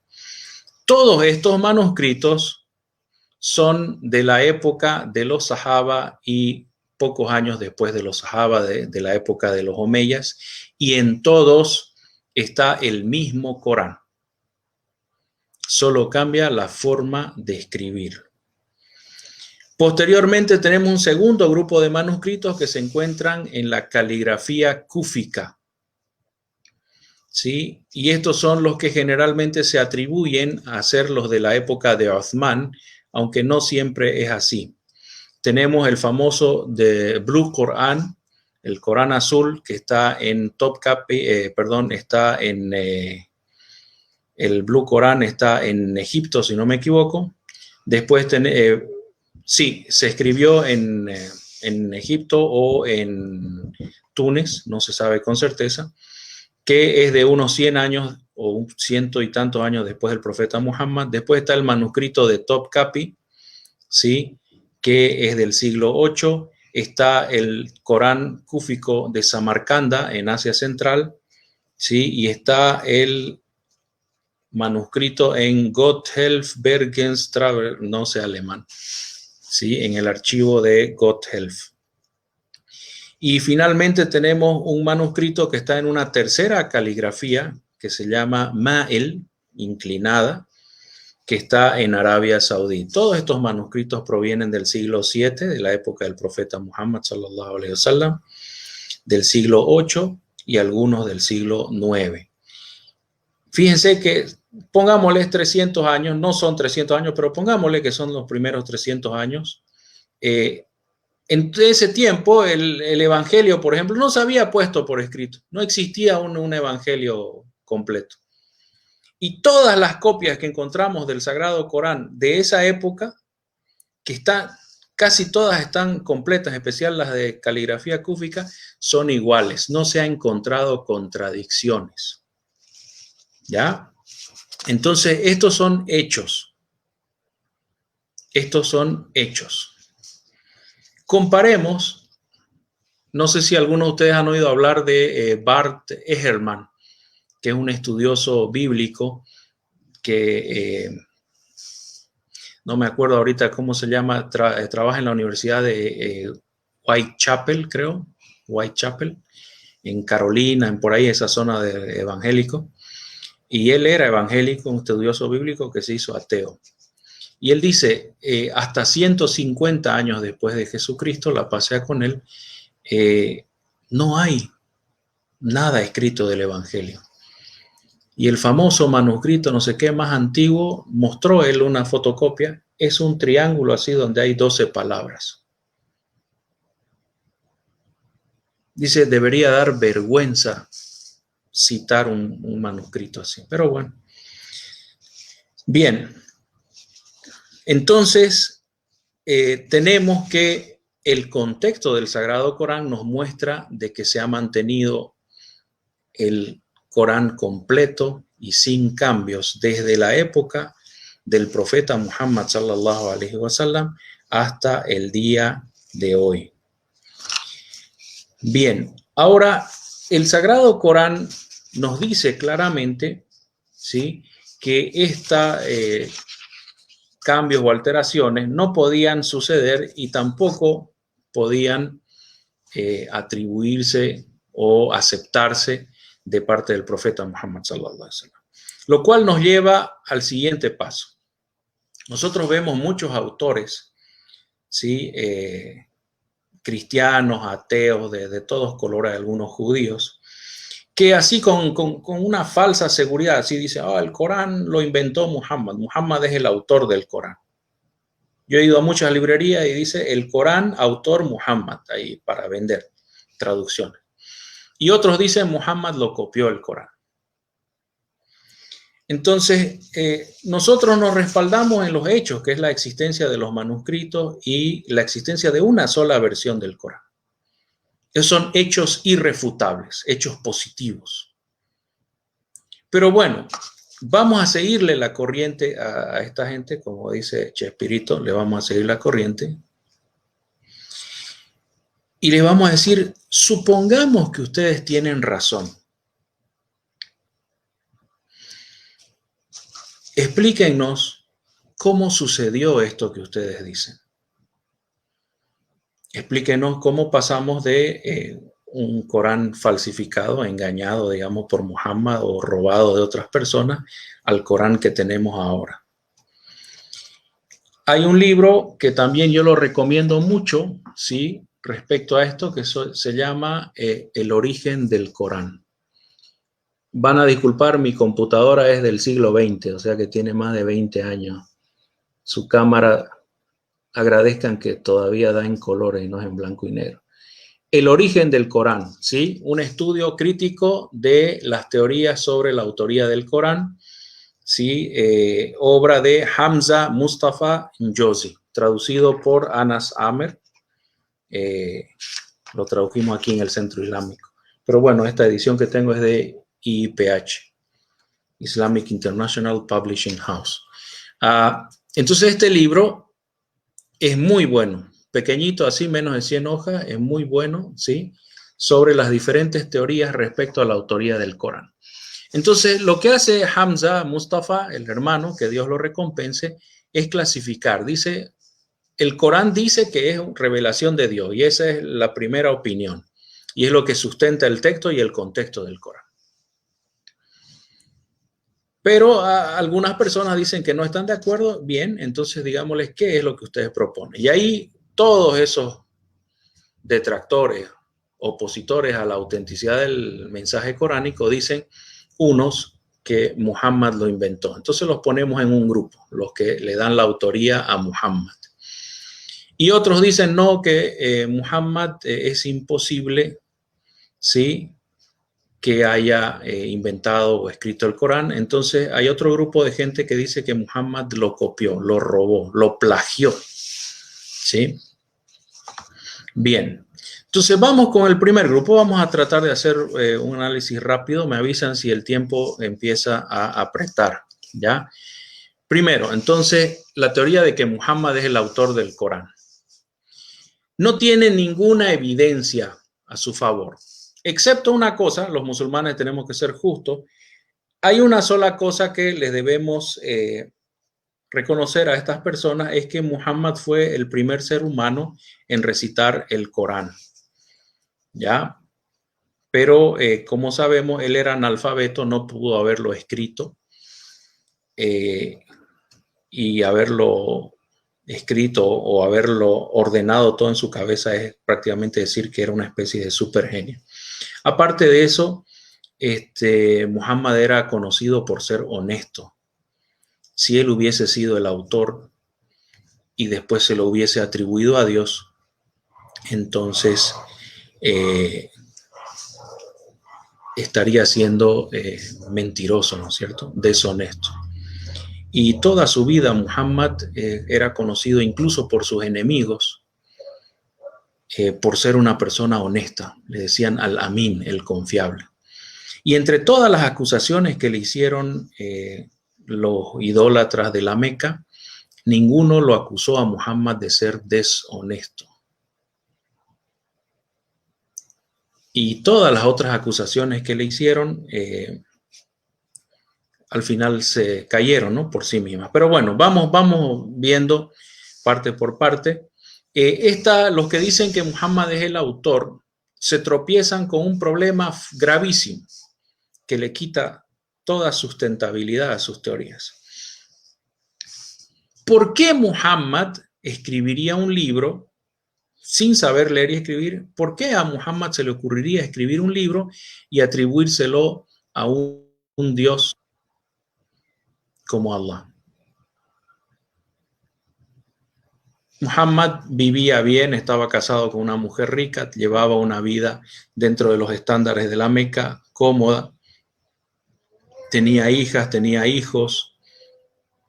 Todos estos manuscritos son de la época de los Sahaba y pocos años después de los Sahaba, de la época de los Omeyas, y en todos está el mismo Corán. Solo cambia la forma de escribir. Posteriormente tenemos un segundo grupo de manuscritos que se encuentran en la caligrafía cúfica, ¿sí? Y estos son los que generalmente se atribuyen a ser los de la época de Uthman, aunque no siempre es así. Tenemos el famoso de Blue Quran, el Corán azul, que está en Topkapi, está en el Blue Quran está en Egipto, si no me equivoco. Después sí, se escribió en Egipto o en Túnez, no se sabe con certeza, que es de unos 100 años o 100 y tantos años después del profeta Muhammad. Después está el manuscrito de Topkapi, ¿sí? Que es del siglo VIII. Está el Corán cúfico de Samarcanda en Asia Central, ¿sí? Y está el manuscrito en Gotthelf Bergenstraber, no sé alemán, ¿sí? En el archivo de Gotthelf. Y finalmente tenemos un manuscrito que está en una tercera caligrafía que se llama Ma'el, inclinada, que está en Arabia Saudí. Todos estos manuscritos provienen del siglo VII, de la época del profeta Muhammad sallallahu alaihi wasallam, del siglo VIII y algunos del siglo IX. Fíjense que pongámosle 300 años, no son 300 años, pero pongámosle que son los primeros 300 años. En ese tiempo, el evangelio, por ejemplo, no se había puesto por escrito. No existía un evangelio completo. Y todas las copias que encontramos del Sagrado Corán de esa época, que casi todas están completas, en especial las de caligrafía cúfica, son iguales. No se ha encontrado contradicciones. ¿Ya? Entonces, estos son hechos. Estos son hechos. Comparemos, no sé si algunos de ustedes han oído hablar de Bart Ehrman, que es un estudioso bíblico que no me acuerdo ahorita cómo se llama, trabaja en la Universidad de Whitechapel, creo, Whitechapel, en Carolina, por ahí, esa zona de evangélico. Y él era evangélico, un estudioso bíblico que se hizo ateo. Y él dice, hasta 150 años después de Jesucristo, la paz sea con él, no hay nada escrito del evangelio. Y el famoso manuscrito, no sé qué, más antiguo, mostró él una fotocopia, es un triángulo así donde hay 12 palabras. Dice, debería dar vergüenza citar un manuscrito así, pero bueno. Bien, entonces tenemos que el contexto del Sagrado Corán nos muestra de que se ha mantenido el Corán completo y sin cambios desde la época del profeta Muhammad sallallahu alaihi wasallam hasta el día de hoy. Bien, ahora el Sagrado Corán nos dice claramente, ¿sí?, que estos cambios o alteraciones no podían suceder y tampoco podían atribuirse o aceptarse de parte del profeta Muhammad sallallahu alaihi wasallam. Lo cual nos lleva al siguiente paso. Nosotros vemos muchos autores, ¿sí?, cristianos, ateos, de todos colores, algunos judíos, que así con una falsa seguridad, así dice, el Corán lo inventó Muhammad, Muhammad es el autor del Corán. Yo he ido a muchas librerías y dice, el Corán, autor Muhammad, ahí para vender traducciones. Y otros dicen, Muhammad lo copió el Corán. Entonces, nosotros nos respaldamos en los hechos, que es la existencia de los manuscritos y la existencia de una sola versión del Corán. Esos son hechos irrefutables, hechos positivos. Pero bueno, vamos a seguirle la corriente a esta gente, como dice Chespirito, le vamos a seguir la corriente. Y le vamos a decir, supongamos que ustedes tienen razón. Explíquennos cómo sucedió esto que ustedes dicen. Explíquenos cómo pasamos de un Corán falsificado, engañado, digamos, por Muhammad o robado de otras personas, al Corán que tenemos ahora. Hay un libro que también yo lo recomiendo mucho, ¿sí?, respecto a esto, que se llama El origen del Corán. Van a disculpar, mi computadora es del siglo XX, o sea que tiene más de 20 años. Su cámara, agradezcan que todavía da en colores y no es en blanco y negro. El origen del Corán, ¿sí? Un estudio crítico de las teorías sobre la autoría del Corán, ¿sí? Obra de Hamza Mustafa Njozi, traducido por Anas Amer. Lo tradujimos aquí en el Centro Islámico. Pero bueno, esta edición que tengo es de IPH, Islamic International Publishing House. Entonces este libro es muy bueno, pequeñito así, menos de 100 hojas, es muy bueno, ¿sí?, sobre las diferentes teorías respecto a la autoría del Corán. Entonces lo que hace Hamza Mustafa, el hermano, que Dios lo recompense, es clasificar. Dice, el Corán dice que es revelación de Dios y esa es la primera opinión y es lo que sustenta el texto y el contexto del Corán. Pero algunas personas dicen que no están de acuerdo. Bien, entonces digámosles qué es lo que ustedes proponen. Y ahí todos esos detractores, opositores a la autenticidad del mensaje coránico, dicen unos que Muhammad lo inventó. Entonces los ponemos en un grupo, los que le dan la autoría a Muhammad. Y otros dicen no, que Muhammad es imposible, ¿sí?, que haya inventado o escrito el Corán. Entonces hay otro grupo de gente que dice que Muhammad lo copió, lo robó, lo plagió, ¿sí? Bien, entonces vamos con el primer grupo. Vamos a tratar de hacer un análisis rápido. Me avisan si el tiempo empieza a apretar, ¿ya? Primero, entonces, la teoría de que Muhammad es el autor del Corán no tiene ninguna evidencia a su favor. Excepto una cosa, los musulmanes tenemos que ser justos. Hay una sola cosa que les debemos reconocer a estas personas, es que Muhammad fue el primer ser humano en recitar el Corán. ¿ya? Pero como sabemos, él era analfabeto, no pudo haberlo escrito y haberlo escrito o haberlo ordenado todo en su cabeza es prácticamente decir que era una especie de supergenio. Aparte de eso, Muhammad era conocido por ser honesto. Si él hubiese sido el autor y después se lo hubiese atribuido a Dios, entonces estaría siendo mentiroso, ¿no es cierto? Deshonesto. Y toda su vida Muhammad era conocido incluso por sus enemigos por ser una persona honesta. Le decían al-Amin, el confiable. Y entre todas las acusaciones que le hicieron los idólatras de la Meca, ninguno lo acusó a Muhammad de ser deshonesto. Y todas las otras acusaciones que le hicieron al final se cayeron, ¿no? Por sí mismas. Pero bueno, vamos viendo parte por parte. Los que dicen que Muhammad es el autor se tropiezan con un problema gravísimo que le quita toda sustentabilidad a sus teorías. ¿Por qué Muhammad escribiría un libro sin saber leer y escribir? ¿Por qué a Muhammad se le ocurriría escribir un libro y atribuírselo a un Dios como Allah? Muhammad vivía bien, estaba casado con una mujer rica, llevaba una vida dentro de los estándares de la Meca, cómoda, tenía hijas, tenía hijos,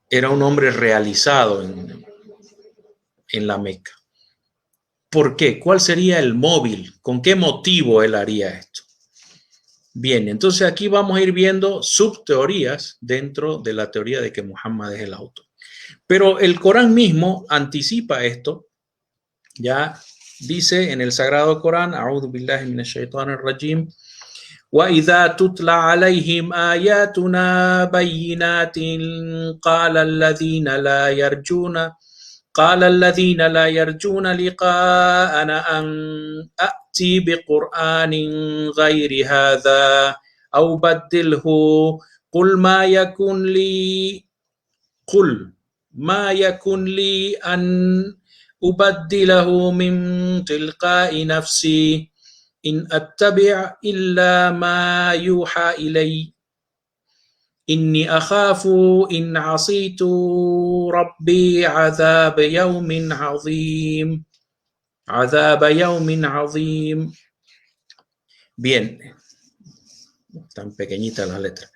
era un hombre realizado en la Meca. ¿Por qué? ¿Cuál sería el móvil? ¿Con qué motivo él haría esto? Bien, entonces aquí vamos a ir viendo subteorías dentro de la teoría de que Muhammad es el autor. Pero el Corán mismo anticipa esto. Ya dice en el Sagrado Corán, A'udhu billahi minash shaitanir rajim, وَإِذَا تُتْلَى عَلَيْهِمْ آيَاتُنَا بَيِّنَاتٍ قَالَ الذين لا يرجون لقاءنا أن أأتي بقرآن غير هذا أو بدله قل ما يكن لي أن أبدله من تلقاء نفسي إن أتبع إلا ما يوحى إلي إني أخاف إن عصيت ربي عذاب يوم عظيم. Bien, tan pequeñita la letra.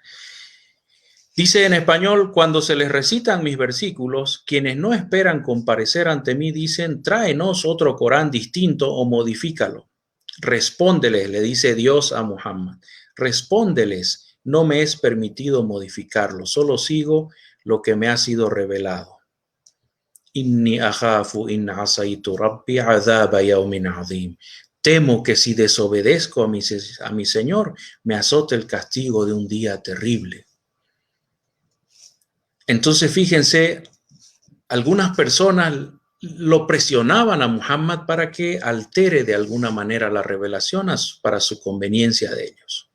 Dice en español, cuando se les recitan mis versículos, quienes no esperan comparecer ante mí dicen, tráenos otro Corán distinto o modifícalo. Respóndeles, le dice Dios a Muhammad, respóndeles, no me es permitido modificarlo, solo sigo lo que me ha sido revelado. Inni akhafu in asaitu rabbi azaba yawmin azim. Temo que si desobedezco a mi Señor, me azote el castigo de un día terrible. Entonces, fíjense, algunas personas lo presionaban a Muhammad para que altere de alguna manera la revelación para su conveniencia de ellos.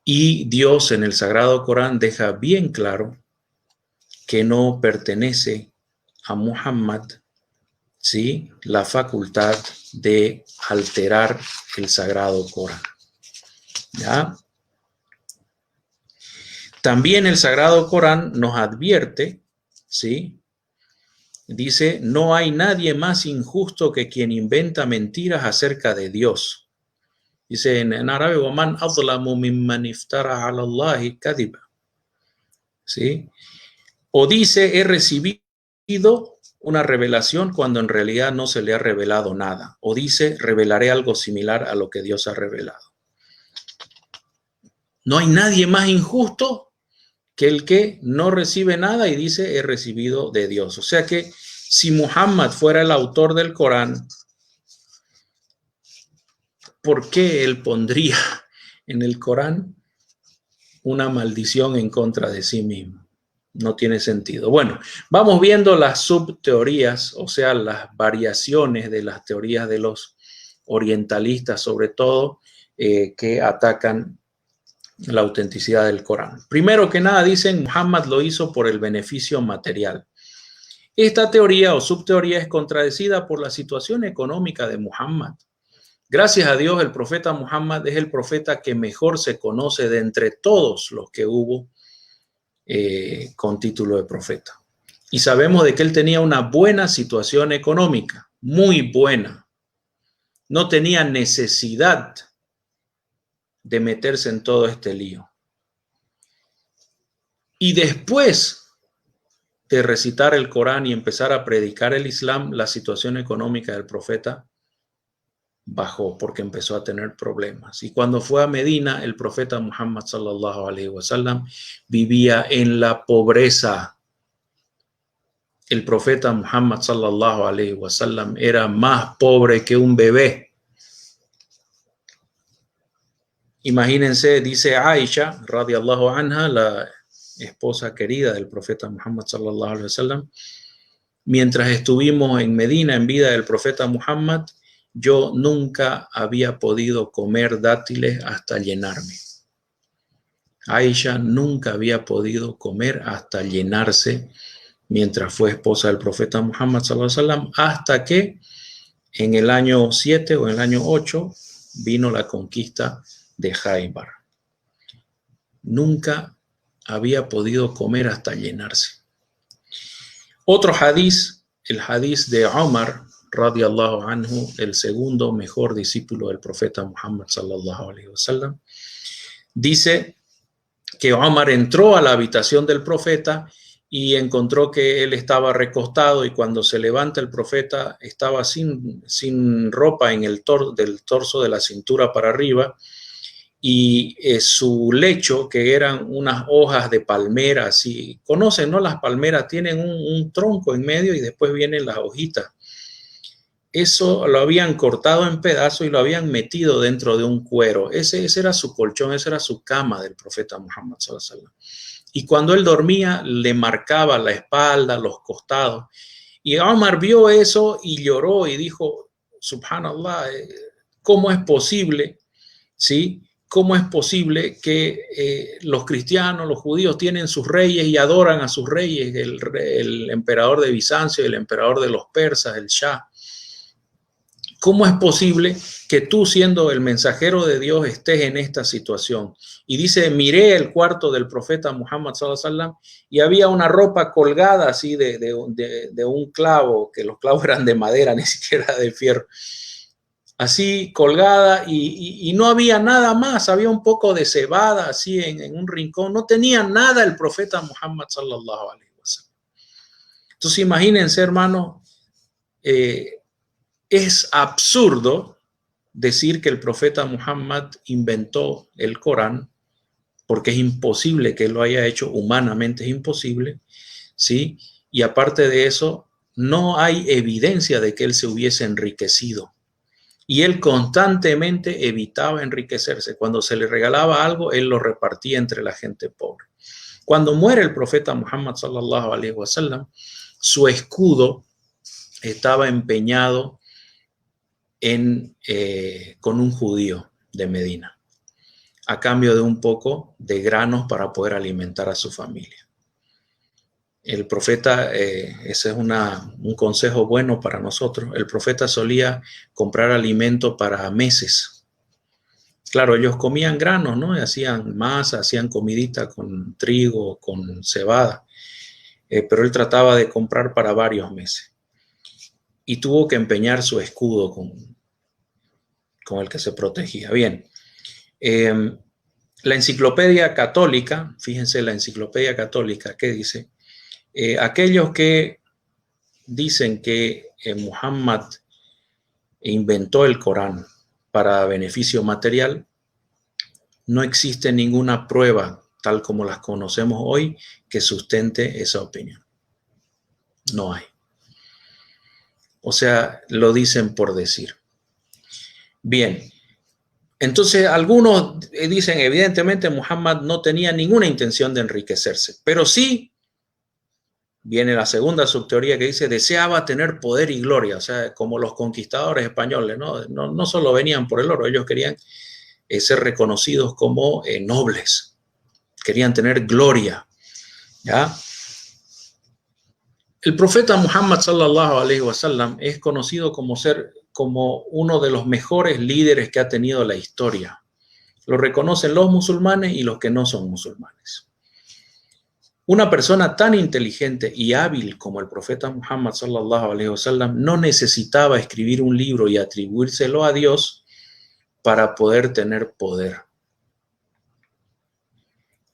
Y Dios en el Sagrado Corán deja bien claro que no pertenece a Muhammad, ¿sí?, la facultad de alterar el Sagrado Corán. ¿Ya? También el Sagrado Corán nos advierte, ¿sí? Dice, no hay nadie más injusto que quien inventa mentiras acerca de Dios. Dice en árabe, وَمَنْ أَظْلَمُ مِمَّنْ افترى على الله كذبا. ¿Sí? O dice, he recibido una revelación cuando en realidad no se le ha revelado nada. O dice, revelaré algo similar a lo que Dios ha revelado. No hay nadie más injusto que el que no recibe nada y dice, he recibido de Dios. O sea que si Muhammad fuera el autor del Corán, ¿por qué él pondría en el Corán una maldición en contra de sí mismo? No tiene sentido. Bueno, vamos viendo las subteorías, o sea, las variaciones de las teorías de los orientalistas sobre todo, que atacan la autenticidad del Corán. Primero que nada dicen, Muhammad lo hizo por el beneficio material. Esta teoría o subteoría es contradecida por la situación económica de Muhammad. Gracias a Dios, el profeta Muhammad es el profeta que mejor se conoce de entre todos los que hubo con título de profeta. Y sabemos de que él tenía una buena situación económica, muy buena. No tenía necesidad de meterse en todo este lío. Y después de recitar el Corán y empezar a predicar el Islam, la situación económica del profeta bajó porque empezó a tener problemas. Y cuando fue a Medina, el profeta Muhammad sallallahu alaihi wasallam vivía en la pobreza. El profeta Muhammad sallallahu alaihi wasallam era más pobre que un bebé. Imagínense, dice Aisha, radiallahu anha, la esposa querida del profeta Muhammad sallallahu alaihi wasallam, mientras estuvimos en Medina en vida del profeta Muhammad, yo nunca había podido comer dátiles hasta llenarme. Aisha nunca había podido comer hasta llenarse mientras fue esposa del profeta Muhammad sallallahu alaihi wasallam, hasta que en el año 7 o en el año 8 vino la conquista de Khaybar. Nunca había podido comer hasta llenarse. Otro hadiz, el hadiz de Omar radiallahu anhu, el segundo mejor discípulo del profeta Muhammad sallallahu alaihi wasallam, dice que Omar entró a la habitación del profeta y encontró que él estaba recostado, y cuando se levanta el profeta estaba sin ropa en el del torso de la cintura para arriba, y su lecho, que eran unas hojas de palmera, así, conocen, ¿no? Las palmeras tienen un tronco en medio y después vienen las hojitas. Eso lo habían cortado en pedazos y lo habían metido dentro de un cuero. Ese era su colchón, esa era su cama del profeta Muhammad sallallahu alaihi wasallam. Y cuando él dormía, le marcaba la espalda, los costados. Y Omar vio eso y lloró y dijo, subhanallah, ¿cómo es posible? ¿Sí? ¿Cómo es posible que los cristianos, los judíos, tienen sus reyes y adoran a sus reyes, el emperador de Bizancio, el emperador de los persas, el Shah? ¿Cómo es posible que tú, siendo el mensajero de Dios, estés en esta situación? Y dice, miré el cuarto del profeta Muhammad sallallahu alaihi wasallam y había una ropa colgada así de un clavo, que los clavos eran de madera, ni siquiera de fierro. Así colgada, y no había nada más, había un poco de cebada así en un rincón, no tenía nada el profeta Muhammad sallallahu alaihi wasallam. Entonces imagínense, hermanos, es absurdo decir que el profeta Muhammad inventó el Corán, porque es imposible que él lo haya hecho, humanamente es imposible, ¿sí? Y aparte de eso, no hay evidencia de que él se hubiese enriquecido. Y él constantemente evitaba enriquecerse. Cuando se le regalaba algo, él lo repartía entre la gente pobre. Cuando muere el profeta Muhammad sallallahu alaihi wasallam, su escudo estaba empeñado con un judío de Medina, a cambio de un poco de granos para poder alimentar a su familia. El profeta, ese es un consejo bueno para nosotros, el profeta solía comprar alimento para meses. Claro, ellos comían granos, ¿no? Y hacían masa, hacían comidita con trigo, con cebada, pero él trataba de comprar para varios meses. Y tuvo que empeñar su escudo con el que se protegía. Bien, la enciclopedia católica, fíjense la enciclopedia católica, ¿qué dice? Aquellos que dicen que Muhammad inventó el Corán para beneficio material, no existe ninguna prueba, tal como las conocemos hoy, que sustente esa opinión. No hay. O sea, lo dicen por decir. Bien, entonces algunos dicen, evidentemente Muhammad no tenía ninguna intención de enriquecerse, pero sí Viene la segunda subteoría que dice, deseaba tener poder y gloria, o sea, como los conquistadores españoles, ¿no? No solo venían por el oro, ellos querían ser reconocidos como nobles, querían tener gloria, ¿ya? El profeta Muhammad sallallahu alaihi wasallam es conocido como uno de los mejores líderes que ha tenido la historia. Lo reconocen los musulmanes y los que no son musulmanes. Una persona tan inteligente y hábil como el profeta Muhammad sallallahu alaihi wasallam no necesitaba escribir un libro y atribuírselo a Dios para poder tener poder.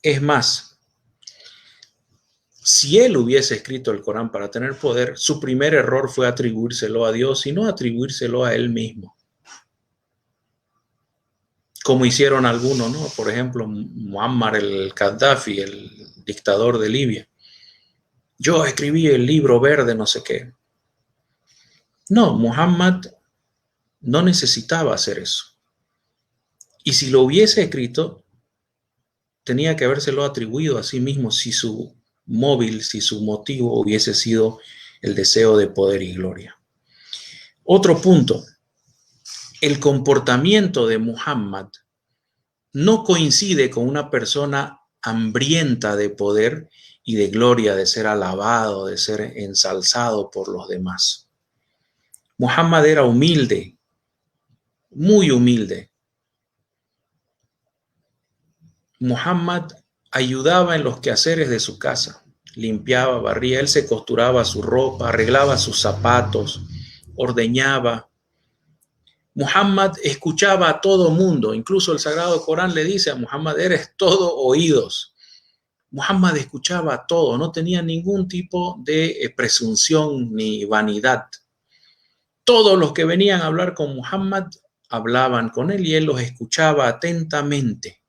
Es más, si él hubiese escrito el Corán para tener poder, su primer error fue atribuírselo a Dios y no atribuírselo a él mismo. Como hicieron algunos, ¿no? Por ejemplo, Muammar el-Gaddafi, el dictador de Libia. Yo escribí el libro verde, no sé qué. No, Muhammad no necesitaba hacer eso. Y si lo hubiese escrito, tenía que habérselo atribuido a sí mismo si su móvil, si su motivo hubiese sido el deseo de poder y gloria. Otro punto, el comportamiento de Muhammad no coincide con una persona hambrienta de poder y de gloria, de ser alabado, de ser ensalzado por los demás. Muhammad era humilde, muy humilde. Muhammad ayudaba en los quehaceres de su casa, limpiaba, barría, él se costuraba su ropa, arreglaba sus zapatos, ordeñaba. Muhammad escuchaba a todo mundo, incluso el Sagrado Corán le dice a Muhammad, eres todo oídos. Muhammad escuchaba a todo, no tenía ningún tipo de presunción ni vanidad. Todos los que venían a hablar con Muhammad hablaban con él y él los escuchaba atentamente.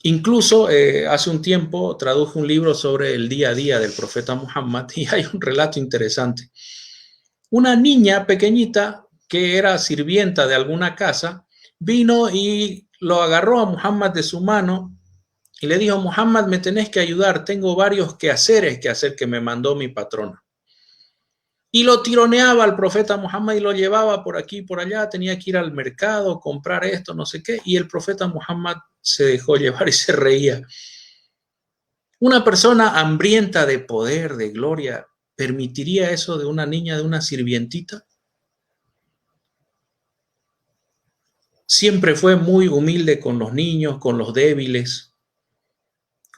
Incluso hace un tiempo traduje un libro sobre el día a día del profeta Muhammad y hay un relato interesante. Una niña pequeñita que era sirvienta de alguna casa vino y lo agarró a Muhammad de su mano y le dijo, Muhammad, me tenés que ayudar, tengo varios quehaceres que hacer que me mandó mi patrona. Y lo tironeaba al profeta Muhammad y lo llevaba por aquí y por allá, tenía que ir al mercado, comprar esto, no sé qué, y el profeta Muhammad se dejó llevar y se reía. Una persona hambrienta de poder, de gloria, ¿permitiría eso de una niña, de una sirvientita? Siempre fue muy humilde con los niños, con los débiles.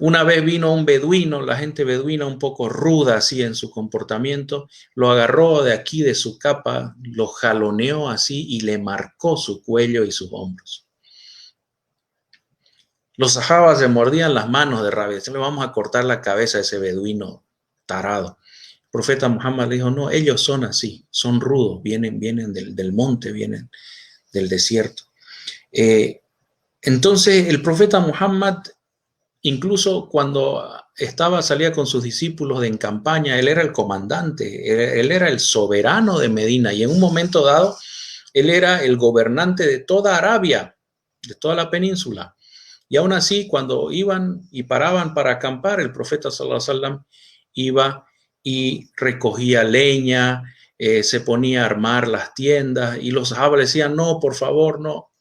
Una vez vino un beduino, la gente beduina un poco ruda así en su comportamiento, lo agarró de aquí de su capa, lo jaloneó así y le marcó su cuello y sus hombros. Los sahabas se mordían las manos de rabia, le vamos a cortar la cabeza a ese beduino tarado. El profeta Muhammad le dijo, no, ellos son así, son rudos, vienen del monte, vienen del desierto. Entonces el profeta Muhammad, incluso cuando salía con sus discípulos en campaña, él era el comandante, él era el soberano de Medina y en un momento dado, él era el gobernante de toda Arabia, de toda la península. Y aún así, cuando iban y paraban para acampar, el profeta sallallahu alaihi wasallam iba y recogía leña, se ponía a armar las tiendas y los sahabas decían, no, por favor, no.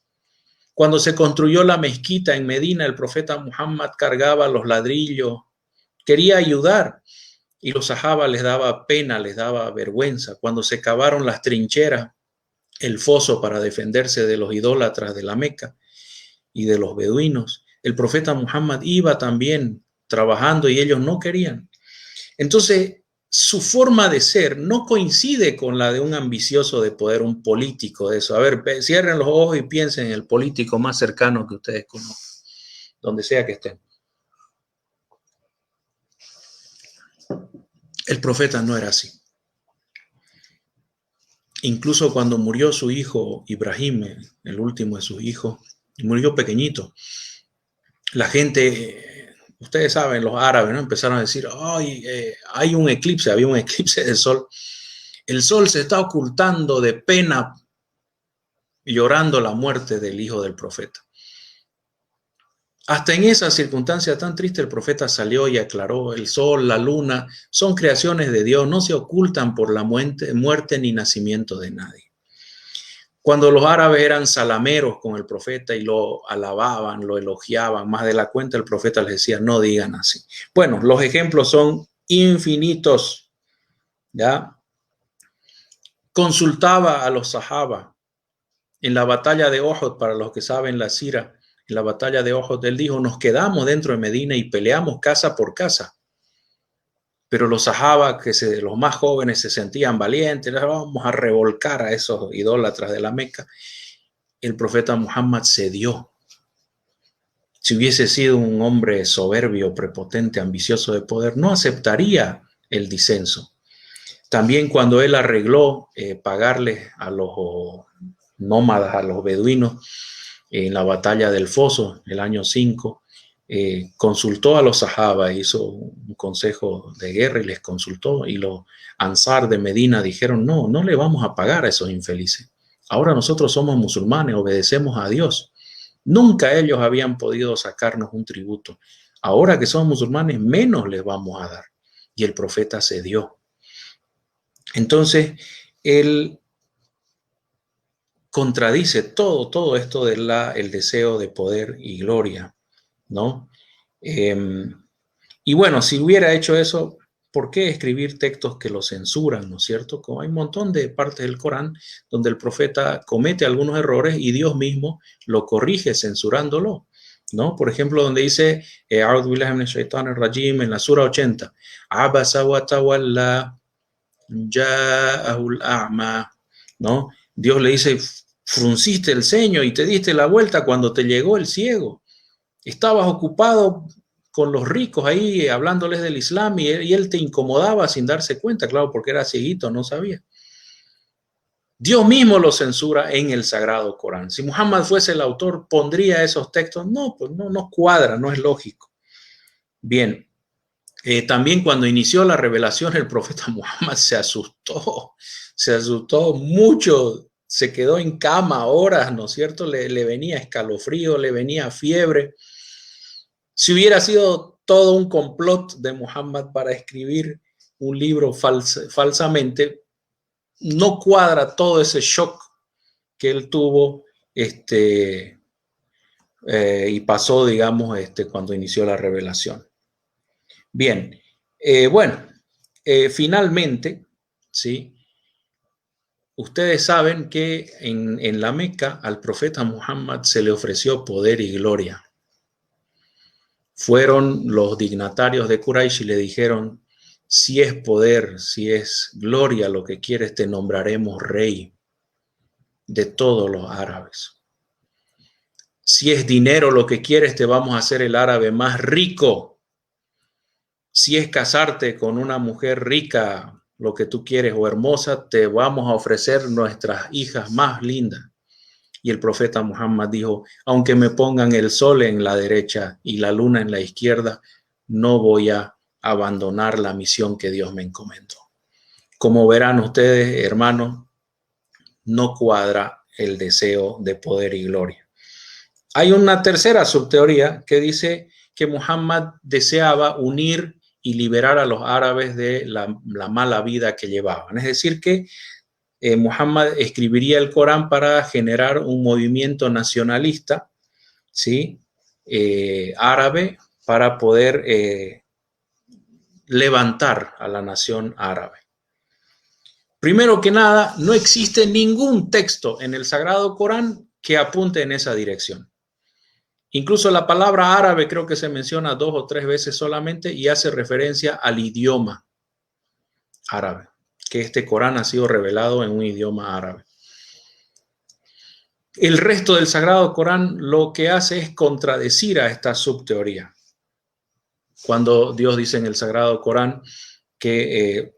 Cuando se construyó la mezquita en Medina, el profeta Muhammad cargaba los ladrillos, quería ayudar y los sahabas les daba pena, les daba vergüenza. Cuando se cavaron las trincheras, el foso para defenderse de los idólatras de la Meca y de los beduinos, el profeta Muhammad iba también trabajando y ellos no querían. Entonces, su forma de ser no coincide con la de un ambicioso de poder, un político de eso. A ver, cierren los ojos y piensen en el político más cercano que ustedes conozcan, donde sea que estén. El profeta no era así. Incluso cuando murió su hijo Ibrahim, el último de sus hijos, murió pequeñito, la gente, ustedes saben, los árabes, ¿no? Empezaron a decir, ay, hay un eclipse, había un eclipse del sol. El sol se está ocultando de pena, llorando la muerte del hijo del profeta. Hasta en esa circunstancia tan triste el profeta salió y aclaró: el sol, la luna, son creaciones de Dios, no se ocultan por la muerte ni nacimiento de nadie. Cuando los árabes eran salameros con el profeta y lo alababan, lo elogiaban, más de la cuenta el profeta les decía: no digan así. Bueno, los ejemplos son infinitos, ¿ya? Consultaba a los sahaba en la batalla de Uhud, para los que saben la sira. En la batalla de Uhud, él dijo: nos quedamos dentro de Medina y peleamos casa por casa. Pero los sahaba, los más jóvenes, se sentían valientes: vamos a revolcar a esos idólatras de la Meca. El profeta Muhammad cedió. Si hubiese sido un hombre soberbio, prepotente, ambicioso de poder, no aceptaría el disenso. También cuando él arregló pagarles a los nómadas, a los beduinos, en la batalla del Foso, el año 5, consultó a los sahaba, hizo un consejo de guerra y les consultó, y los ansar de Medina dijeron: no le vamos a pagar a esos infelices. Ahora nosotros somos musulmanes, obedecemos a Dios. Nunca ellos habían podido sacarnos un tributo. Ahora que somos musulmanes, menos les vamos a dar. Y el profeta cedió. Entonces, él contradice todo esto del deseo de poder y gloria, ¿no? Y bueno, si hubiera hecho eso, ¿por qué escribir textos que lo censuran, ¿no es cierto? Como hay un montón de partes del Corán donde el profeta comete algunos errores y Dios mismo lo corrige censurándolo, ¿no? Por ejemplo, donde dice A'udhu billahi minash shaitanir rajim, en la sura 80, Abasa wa tawalla ja'ahul a'ma, ¿no? Dios le dice: frunciste el ceño y te diste la vuelta cuando te llegó el ciego. Estabas ocupado con los ricos ahí hablándoles del Islam y él te incomodaba sin darse cuenta, claro, porque era cieguito, no sabía. Dios mismo lo censura en el Sagrado Corán. Si Muhammad fuese el autor, ¿pondría esos textos? No, pues no cuadra, no es lógico. Bien, también cuando inició la revelación, el profeta Muhammad se asustó mucho, se quedó en cama horas, ¿no es cierto? Le venía escalofrío, le venía fiebre. Si hubiera sido todo un complot de Muhammad para escribir un libro falsamente, no cuadra todo ese shock que él tuvo y pasó, digamos, cuando inició la revelación. Bien, finalmente, ¿sí? Ustedes saben que en la Meca al profeta Muhammad se le ofreció poder y gloria. Fueron los dignatarios de Quraysh y le dijeron: si es poder, si es gloria lo que quieres, te nombraremos rey de todos los árabes. Si es dinero lo que quieres, te vamos a hacer el árabe más rico. Si es casarte con una mujer rica, lo que tú quieres, o hermosa, te vamos a ofrecer nuestras hijas más lindas. Y el profeta Muhammad dijo: aunque me pongan el sol en la derecha y la luna en la izquierda, no voy a abandonar la misión que Dios me encomendó. Como verán ustedes, hermanos, no cuadra el deseo de poder y gloria. Hay una tercera subteoría que dice que Muhammad deseaba unir y liberar a los árabes de la mala vida que llevaban. Es decir, que Muhammad escribiría el Corán para generar un movimiento nacionalista, ¿sí? Árabe, para poder levantar a la nación árabe. Primero que nada, no existe ningún texto en el Sagrado Corán que apunte en esa dirección. Incluso la palabra árabe creo que se menciona 2 o 3 veces solamente y hace referencia al idioma árabe, que este Corán ha sido revelado en un idioma árabe. El resto del Sagrado Corán lo que hace es contradecir a esta subteoría. Cuando Dios dice en el Sagrado Corán que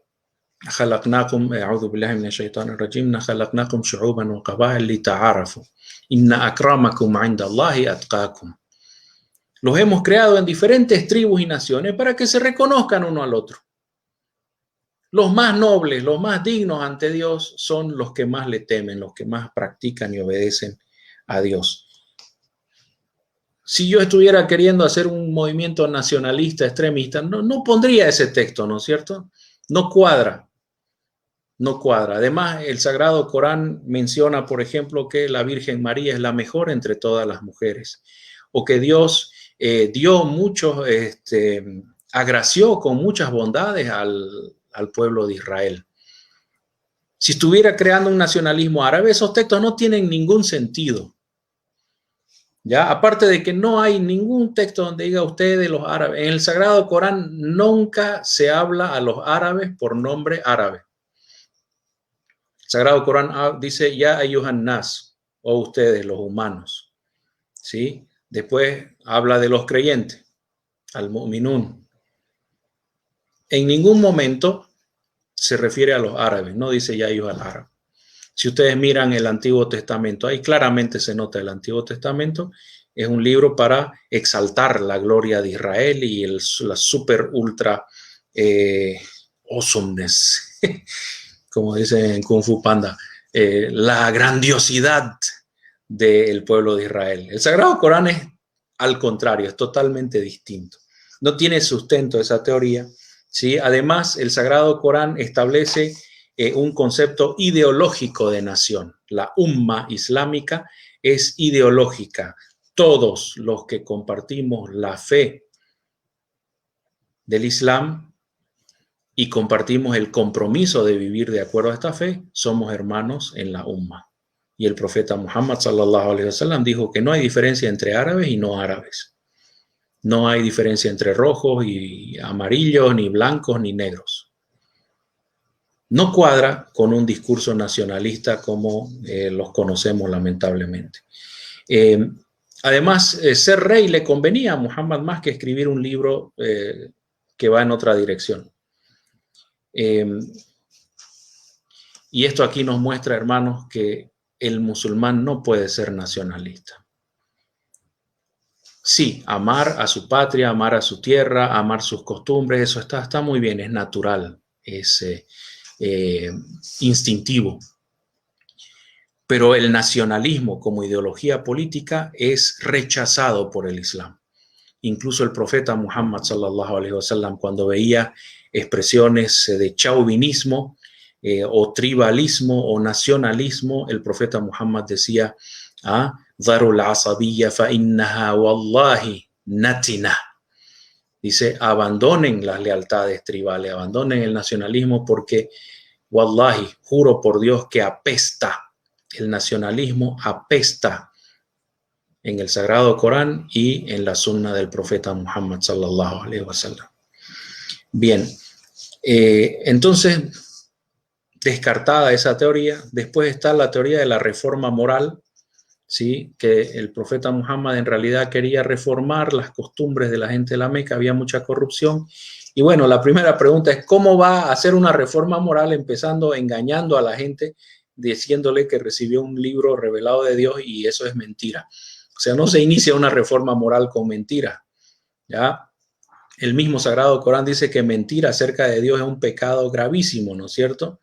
a'udhu billahi minash shaitanir rajim, khalaqnakum shu'uban wa qaba'il lita'arafu inna akramakum 'inda Allahi atqakum. Los hemos creado en diferentes tribus y naciones para que se reconozcan uno al otro. Los más nobles, los más dignos ante Dios son los que más le temen, los que más practican y obedecen a Dios. si yo estuviera queriendo hacer un movimiento nacionalista extremista, no pondría ese texto, ¿no es cierto? No cuadra. No cuadra. Además, el Sagrado Corán menciona, por ejemplo, que la Virgen María es la mejor entre todas las mujeres, o que Dios dio muchos, agració con muchas bondades al pueblo de Israel. Si estuviera creando un nacionalismo árabe, esos textos no tienen ningún sentido. ¿Ya? Aparte de que no hay ningún texto donde diga usted de los árabes. En el Sagrado Corán nunca se habla a los árabes por nombre árabe. El Sagrado Corán dice ya ayyuhan nas, o ustedes los humanos. ¿Sí? Después habla de los creyentes, al mu'minun. En ningún momento se refiere a los árabes, no dice ya ayyuhal arab. Si ustedes miran el Antiguo Testamento, ahí claramente se nota el Antiguo Testamento. Es un libro para exaltar la gloria de Israel y la super ultra awesomeness, como dicen en Kung Fu Panda, la grandiosidad del pueblo de Israel. El Sagrado Corán es al contrario, es totalmente distinto. No tiene sustento esa teoría, ¿sí? Además, el Sagrado Corán establece un concepto ideológico de nación. La umma islámica es ideológica. Todos los que compartimos la fe del Islam y compartimos el compromiso de vivir de acuerdo a esta fe, somos hermanos en la umma. Y el profeta Muhammad sallallahu alaihi wasallam dijo que no hay diferencia entre árabes y no árabes. No hay diferencia entre rojos y amarillos, ni blancos, ni negros. No cuadra con un discurso nacionalista como los conocemos lamentablemente. Además, ser rey le convenía a Muhammad más que escribir un libro que va en otra dirección. Y esto aquí nos muestra, hermanos, que el musulmán no puede ser nacionalista. Sí, amar a su patria, amar a su tierra, amar sus costumbres, eso está muy bien, es natural, es instintivo. Pero el nacionalismo como ideología política es rechazado por el Islam. Incluso el profeta Muhammad sallallahu alaihi wasallam, cuando veía expresiones de chauvinismo o tribalismo o nacionalismo, el profeta Muhammad decía: "Darul asabiyya fa innaha wallahi natina". Dice, abandonen las lealtades tribales, abandonen el nacionalismo porque, wallahi, juro por Dios que apesta. El nacionalismo apesta en el Sagrado Corán y en la sunna del profeta Muhammad sallallahu alaihi wasallam. Bien, entonces, descartada esa teoría, después está la teoría de la reforma moral, ¿sí? Que el profeta Muhammad en realidad quería reformar las costumbres de la gente de la Meca, había mucha corrupción. Y bueno, la primera pregunta es, ¿cómo va a hacer una reforma moral empezando engañando a la gente, diciéndole que recibió un libro revelado de Dios y eso es mentira? O sea, no se inicia una reforma moral con mentira, ¿ya? El mismo Sagrado Corán dice que mentir acerca de Dios es un pecado gravísimo, ¿no es cierto?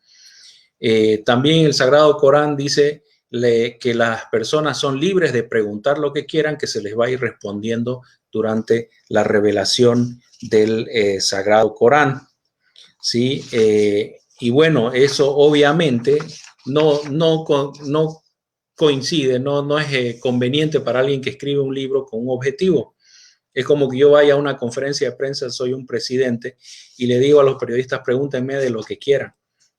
También el Sagrado Corán dice que las personas son libres de preguntar lo que quieran, que se les va a ir respondiendo durante la revelación del Sagrado Corán, ¿sí? Y bueno, eso obviamente no coincide, no es conveniente para alguien que escribe un libro con un objetivo. Es como que yo vaya a una conferencia de prensa, soy un presidente, y le digo a los periodistas, pregúntenme de lo que quieran.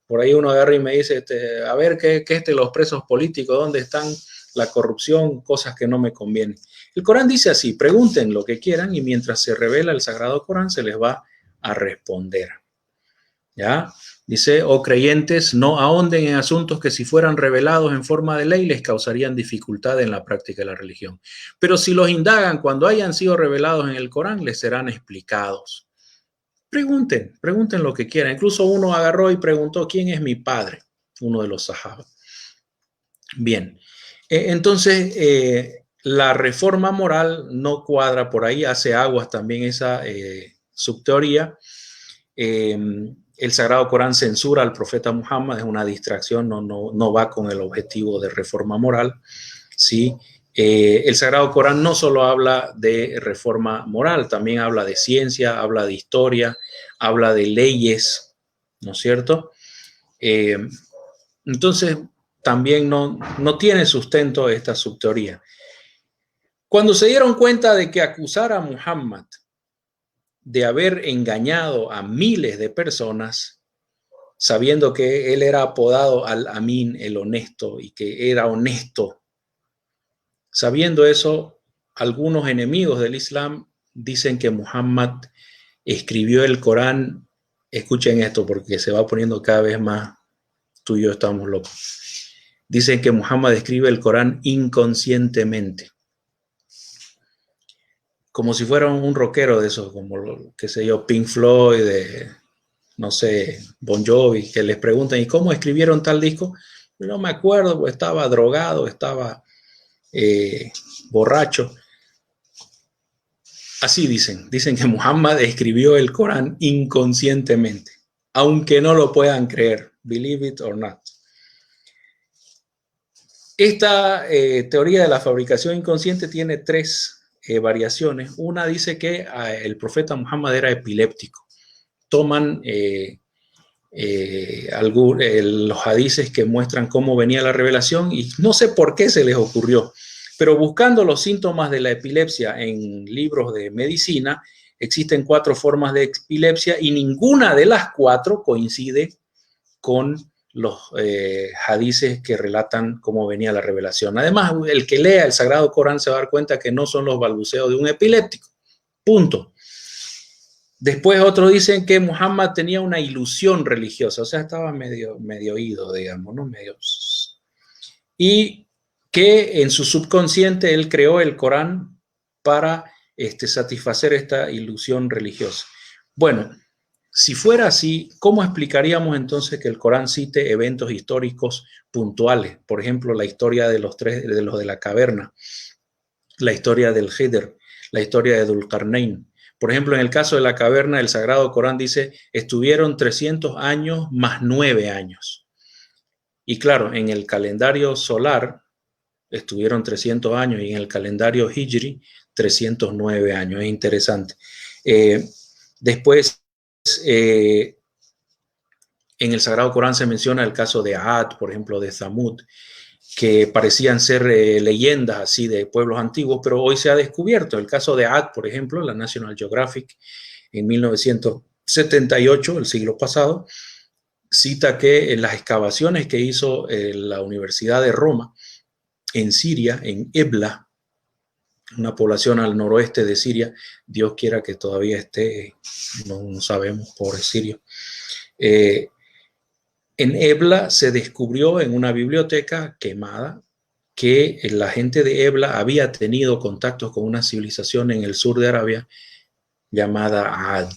Por ahí uno agarra y me dice, a ver, ¿qué es de los presos políticos? ¿Dónde están la corrupción? Cosas que no me convienen. El Corán dice así, pregunten lo que quieran y mientras se revela el Sagrado Corán se les va a responder. ¿Ya? Dice, oh creyentes, no ahonden en asuntos que si fueran revelados en forma de ley les causarían dificultad en la práctica de la religión. Pero si los indagan cuando hayan sido revelados en el Corán, les serán explicados. Pregunten lo que quieran. Incluso uno agarró y preguntó, ¿quién es mi padre? Uno de los sahaba. Bien, entonces la reforma moral no cuadra por ahí, hace aguas también esa subteoría. El Sagrado Corán censura al profeta Muhammad, es una distracción, no va con el objetivo de reforma moral, ¿sí? El Sagrado Corán no solo habla de reforma moral, también habla de ciencia, habla de historia, habla de leyes, ¿no es cierto? Entonces, también no tiene sustento esta subteoría. Cuando se dieron cuenta de que acusar a Muhammad de haber engañado a miles de personas, sabiendo que él era apodado Al-Amin, el honesto, y que era honesto, sabiendo eso, algunos enemigos del Islam dicen que Muhammad escribió el Corán. Escuchen esto porque se va poniendo cada vez más, tú y yo estamos locos. Dicen que Muhammad escribe el Corán inconscientemente, como si fuera un rockero de esos, como, qué sé yo, Pink Floyd, no sé, Bon Jovi, que les preguntan, ¿y cómo escribieron tal disco? No me acuerdo, pues estaba drogado, estaba borracho. Así dicen que Muhammad escribió el Corán inconscientemente, aunque no lo puedan creer, believe it or not. Esta teoría de la fabricación inconsciente tiene tres variaciones. Una dice que el profeta Muhammad era epiléptico. Toman los hadices que muestran cómo venía la revelación y no sé por qué se les ocurrió, pero buscando los síntomas de la epilepsia en libros de medicina, existen 4 formas de epilepsia y ninguna de las 4 coincide con los hadices que relatan cómo venía la revelación. Además, el que lea el Sagrado Corán se va a dar cuenta que no son los balbuceos de un epiléptico. Punto. Después otros dicen que Muhammad tenía una ilusión religiosa, o sea, estaba medio oído, digamos, ¿no? Y que en su subconsciente él creó el Corán para satisfacer esta ilusión religiosa. Bueno, si fuera así, ¿cómo explicaríamos entonces que el Corán cite eventos históricos puntuales? Por ejemplo, la historia de los de la caverna, la historia del Hidr, la historia de Dulqarnain. Por ejemplo, en el caso de la caverna, el Sagrado Corán dice, estuvieron 300 años más 9 años. Y claro, en el calendario solar estuvieron 300 años y en el calendario Hijri 309 años. Es interesante. Después, en el Sagrado Corán se menciona el caso de Aad, por ejemplo, de Thamud, que parecían ser leyendas así de pueblos antiguos, pero hoy se ha descubierto. El caso de Aad, por ejemplo, la National Geographic en 1978, el siglo pasado, cita que en las excavaciones que hizo la Universidad de Roma en Siria, en Ebla, una población al noroeste de Siria, Dios quiera que todavía esté, no sabemos, pobre sirio. En Ebla se descubrió en una biblioteca quemada que la gente de Ebla había tenido contactos con una civilización en el sur de Arabia llamada Ad.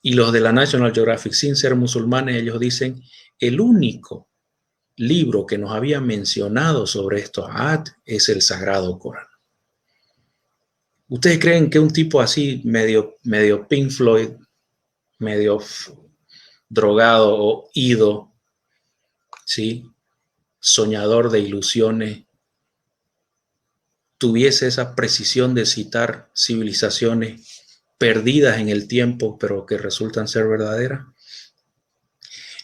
Y los de la National Geographic, sin ser musulmanes, ellos dicen, el único libro que nos había mencionado sobre estos Ad es el Sagrado Corán. ¿Ustedes creen que un tipo así, medio Pink Floyd, medio drogado o ido, ¿sí?, soñador de ilusiones, tuviese esa precisión de citar civilizaciones perdidas en el tiempo, pero que resultan ser verdaderas?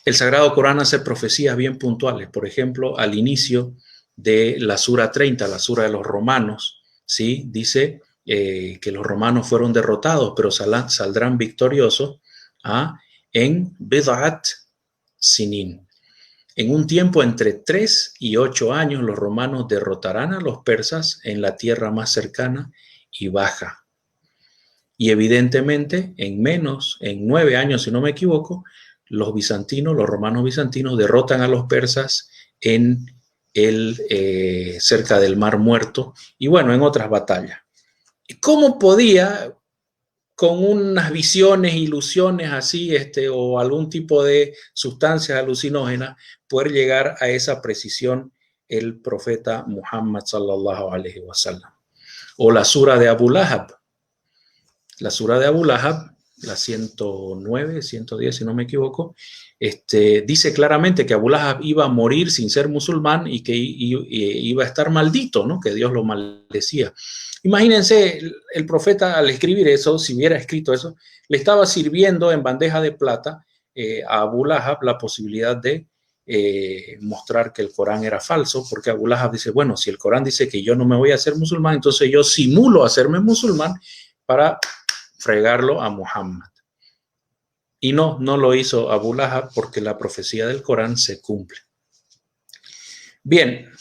El Sagrado Corán hace profecías bien puntuales. Por ejemplo, al inicio de la Sura 30, la Sura de los romanos, ¿sí?, dice que los romanos fueron derrotados, pero saldrán victoriosos en Bid'at Sinin. En un tiempo entre 3 y 8 años, los romanos derrotarán a los persas en la tierra más cercana y baja. Y evidentemente, en 9 años, si no me equivoco, los romanos bizantinos, derrotan a los persas en cerca del Mar Muerto y bueno, en otras batallas. ¿Cómo podía, con unas visiones, ilusiones así, o algún tipo de sustancias alucinógenas, poder llegar a esa precisión el profeta Muhammad sallallahu alaihi wasallam? O la sura de Abu Lahab. La sura de Abu Lahab la 109, 110, si no me equivoco, dice claramente que Abu Lahab iba a morir sin ser musulmán y que iba a estar maldito, ¿no? Que Dios lo maldecía. Imagínense, el profeta al escribir eso, si hubiera escrito eso, le estaba sirviendo en bandeja de plata a Abu Lahab la posibilidad de mostrar que el Corán era falso, porque Abu Lahab dice, bueno, si el Corán dice que yo no me voy a hacer musulmán, entonces yo simulo hacerme musulmán para fregarlo a Muhammad. Y no lo hizo Abu Lahab porque la profecía del Corán se cumple. Bien,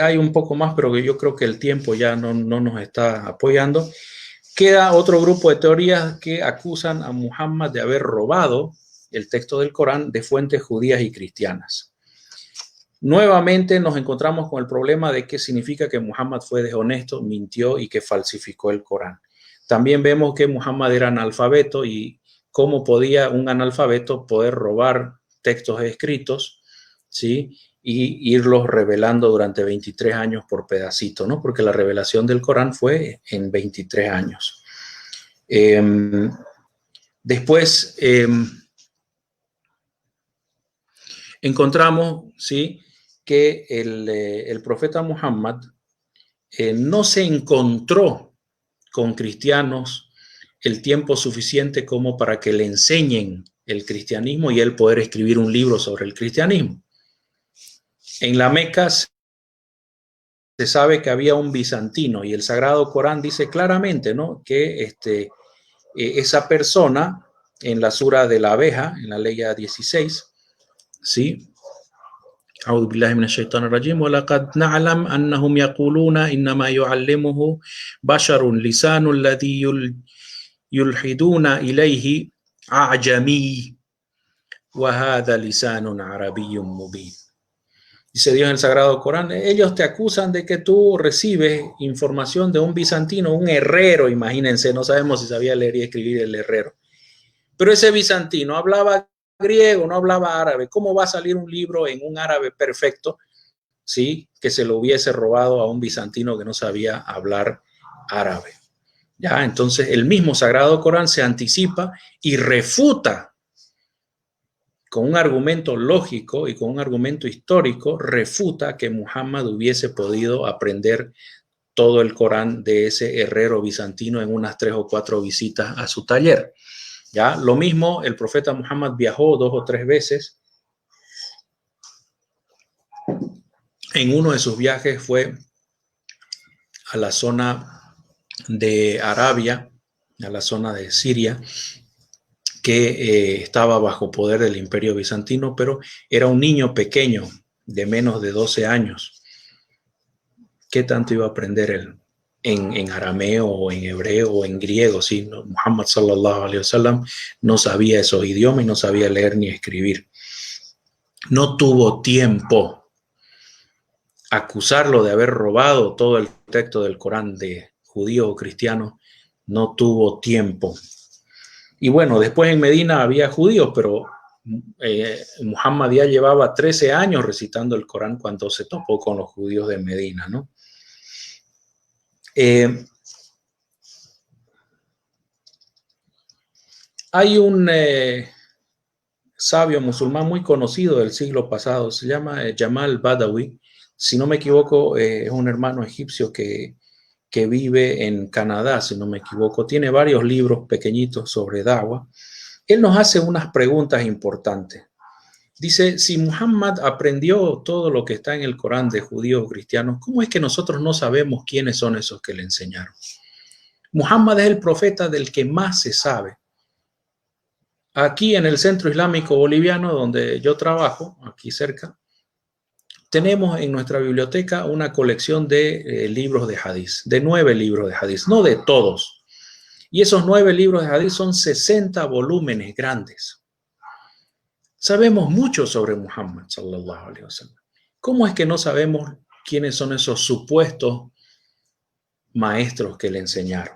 hay un poco más, pero yo creo que el tiempo ya no nos está apoyando. Queda otro grupo de teorías que acusan a Muhammad de haber robado el texto del Corán de fuentes judías y cristianas. Nuevamente nos encontramos con el problema de qué significa que Muhammad fue deshonesto, mintió y que falsificó el Corán. También vemos que Muhammad era analfabeto y cómo podía un analfabeto poder robar textos escritos, ¿sí? Y irlos revelando durante 23 años por pedacito, ¿no? Porque la revelación del Corán fue en 23 años. Después encontramos, ¿sí?, que el profeta Muhammad no se encontró con cristianos el tiempo suficiente como para que le enseñen el cristianismo y él poder escribir un libro sobre el cristianismo. En la Meca se sabe que había un bizantino y el Sagrado Corán dice claramente, ¿no?, que esa persona en la sura de la abeja, en la ley 16, ¿sí? أعوذ بالله من الشيطان الرجيم ولقد نعلم أنهم يقولون إنما يعلمه بشر لسان الذي يلحدون إليه أعجمي وهذا لسان عربي مبين. Dice Dios en el Sagrado Corán, ellos te acusan de que tú recibes información de un bizantino, un herrero, imagínense, no sabemos si sabía leer y escribir el herrero. Pero ese bizantino hablaba griego, no hablaba árabe. ¿Cómo va a salir un libro en un árabe perfecto, sí, que se lo hubiese robado a un bizantino que no sabía hablar árabe? Ya, entonces el mismo Sagrado Corán se anticipa y refuta con un argumento lógico y con un argumento histórico, refuta que Muhammad hubiese podido aprender todo el Corán de ese herrero bizantino en unas 3 o 4 visitas a su taller. Ya, lo mismo, el profeta Muhammad viajó 2 o 3 veces. En uno de sus viajes fue a la zona de Arabia, a la zona de Siria, que estaba bajo poder del Imperio Bizantino, pero era un niño pequeño de menos de 12 años. ¿Qué tanto iba a aprender él? En arameo o en hebreo o en griego, ¿sí? Muhammad sallallahu alaihi wasallam no sabía esos idiomas y no sabía leer ni escribir. No tuvo tiempo. Acusarlo de haber robado todo el texto del Corán de judíos o cristianos, no tuvo tiempo. Y bueno, después en Medina había judíos, pero Muhammad ya llevaba 13 años recitando el Corán cuando se topó con los judíos de Medina, ¿no? Hay un sabio musulmán muy conocido del siglo pasado, se llama Jamal Badawi. Si no me equivoco, es un hermano egipcio que vive en Canadá, si no me equivoco. Tiene varios libros pequeñitos sobre Dawah. Él nos hace unas preguntas importantes. Dice, si Muhammad aprendió todo lo que está en el Corán de judíos o cristianos, ¿cómo es que nosotros no sabemos quiénes son esos que le enseñaron? Muhammad es el profeta del que más se sabe. Aquí en el Centro Islámico Boliviano, donde yo trabajo, aquí cerca, tenemos en nuestra biblioteca una colección de libros de hadith, de 9 libros de hadith, no de todos. Y esos 9 libros de hadith son 60 volúmenes grandes. Sabemos mucho sobre Muhammad sallallahu alaihi wasallam. ¿Cómo es que no sabemos quiénes son esos supuestos maestros que le enseñaron?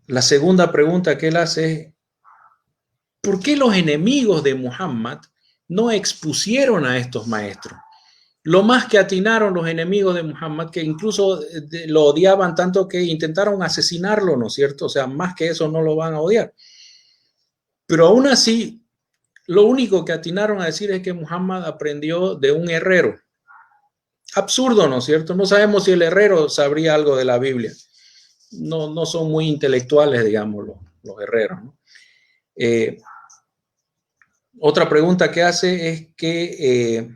La segunda pregunta que él hace es, ¿por qué los enemigos de Muhammad no expusieron a estos maestros? Lo más que atinaron los enemigos de Muhammad, que incluso lo odiaban tanto que intentaron asesinarlo, ¿no es cierto? O sea, más que eso no lo van a odiar. Pero aún así, lo único que atinaron a decir es que Muhammad aprendió de un herrero. Absurdo, ¿no es cierto? No sabemos si el herrero sabría algo de la Biblia. No son muy intelectuales, digamos, los herreros, ¿no? Otra pregunta que hace es que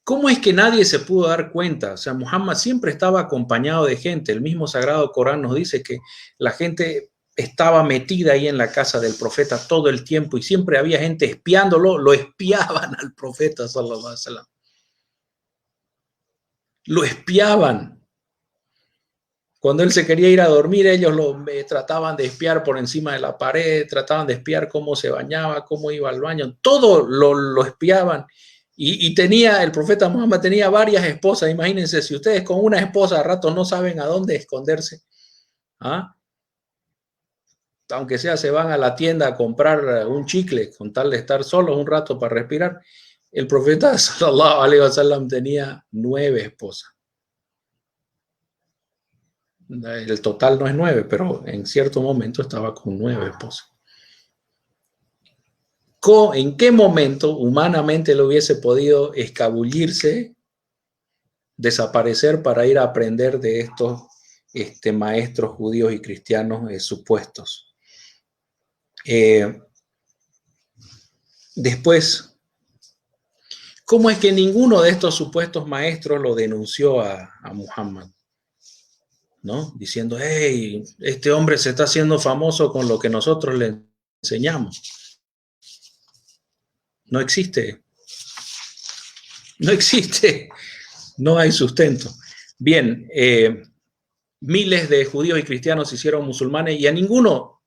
¿cómo es que nadie se pudo dar cuenta? O sea, Muhammad siempre estaba acompañado de gente. El mismo Sagrado Corán nos dice que la gente estaba metida ahí en la casa del profeta todo el tiempo y siempre había gente espiándolo, lo espiaban al profeta, sallallahu alaihi wasallam. Lo espiaban. Cuando él se quería ir a dormir, ellos lo trataban de espiar por encima de la pared, trataban de espiar cómo se bañaba, cómo iba al baño, todo lo espiaban. Y tenía, el profeta Muhammad tenía varias esposas. Imagínense, si ustedes con una esposa a rato no saben a dónde esconderse, ¿ah? Aunque sea se van a la tienda a comprar un chicle con tal de estar solos un rato para respirar. El profeta sallallahu alaihi wasallam tenía 9 esposas. El total no es 9, pero en cierto momento estaba con 9 esposas. ¿En qué momento humanamente le hubiese podido escabullirse, desaparecer para ir a aprender de estos maestros judíos y cristianos supuestos? Después, ¿cómo es que ninguno de estos supuestos maestros lo denunció a Muhammad? ¿No? Diciendo, hey, este hombre se está haciendo famoso con lo que nosotros le enseñamos. No existe. No existe. No hay sustento. Bien, miles de judíos y cristianos se hicieron musulmanes y a ninguno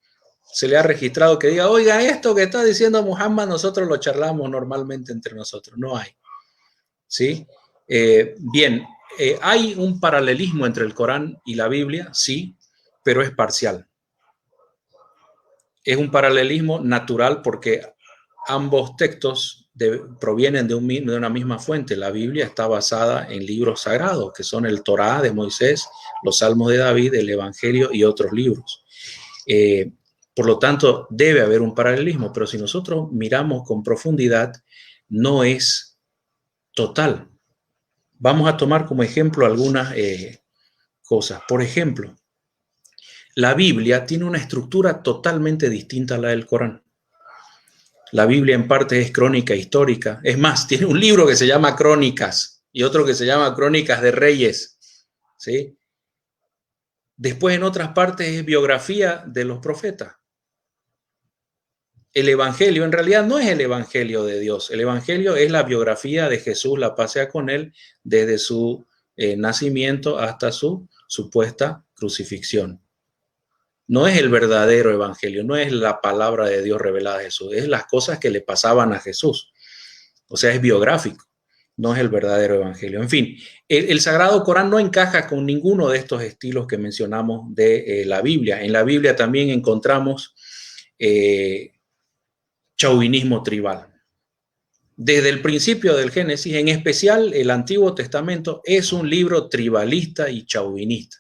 se le ha registrado que diga, oiga, esto que está diciendo Muhammad, nosotros lo charlamos normalmente entre nosotros. No hay. ¿Sí? Bien, ¿hay un paralelismo entre el Corán y la Biblia? Sí, pero es parcial. Es un paralelismo natural porque ambos textos provienen de una misma fuente. La Biblia está basada en libros sagrados, que son el Torá de Moisés, los Salmos de David, el Evangelio y otros libros. Por lo tanto, debe haber un paralelismo, pero si nosotros miramos con profundidad, no es total. Vamos a tomar como ejemplo algunas cosas. Por ejemplo, la Biblia tiene una estructura totalmente distinta a la del Corán. La Biblia en parte es crónica histórica. Es más, tiene un libro que se llama Crónicas y otro que se llama Crónicas de Reyes. ¿Sí? Después en otras partes es biografía de los profetas. El Evangelio en realidad no es el Evangelio de Dios. El Evangelio es la biografía de Jesús, la pasea con él desde su nacimiento hasta su supuesta crucifixión. No es el verdadero evangelio, no es la palabra de Dios revelada a Jesús, es las cosas que le pasaban a Jesús. O sea, es biográfico, no es el verdadero evangelio. En fin, el Sagrado Corán no encaja con ninguno de estos estilos que mencionamos de la Biblia. En la Biblia también encontramos chauvinismo tribal. Desde el principio del Génesis, en especial el Antiguo Testamento, es un libro tribalista y chauvinista,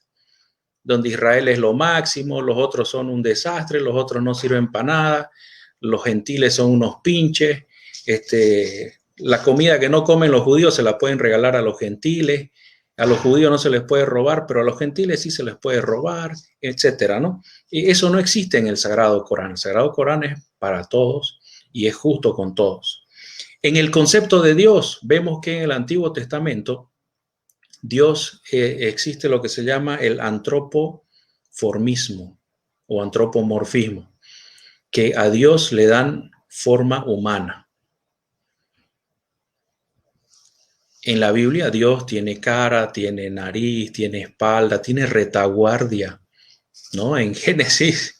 donde Israel es lo máximo, los otros son un desastre, los otros no sirven para nada, los gentiles son unos pinches, la comida que no comen los judíos se la pueden regalar a los gentiles, a los judíos no se les puede robar, pero a los gentiles sí se les puede robar, etcétera, ¿no? Y eso no existe en el Sagrado Corán. El Sagrado Corán es para todos y es justo con todos. En el concepto de Dios, vemos que en el Antiguo Testamento Dios existe lo que se llama el antropoformismo o antropomorfismo, que a Dios le dan forma humana. En la Biblia Dios tiene cara, tiene nariz, tiene espalda, tiene retaguardia, ¿no? En Génesis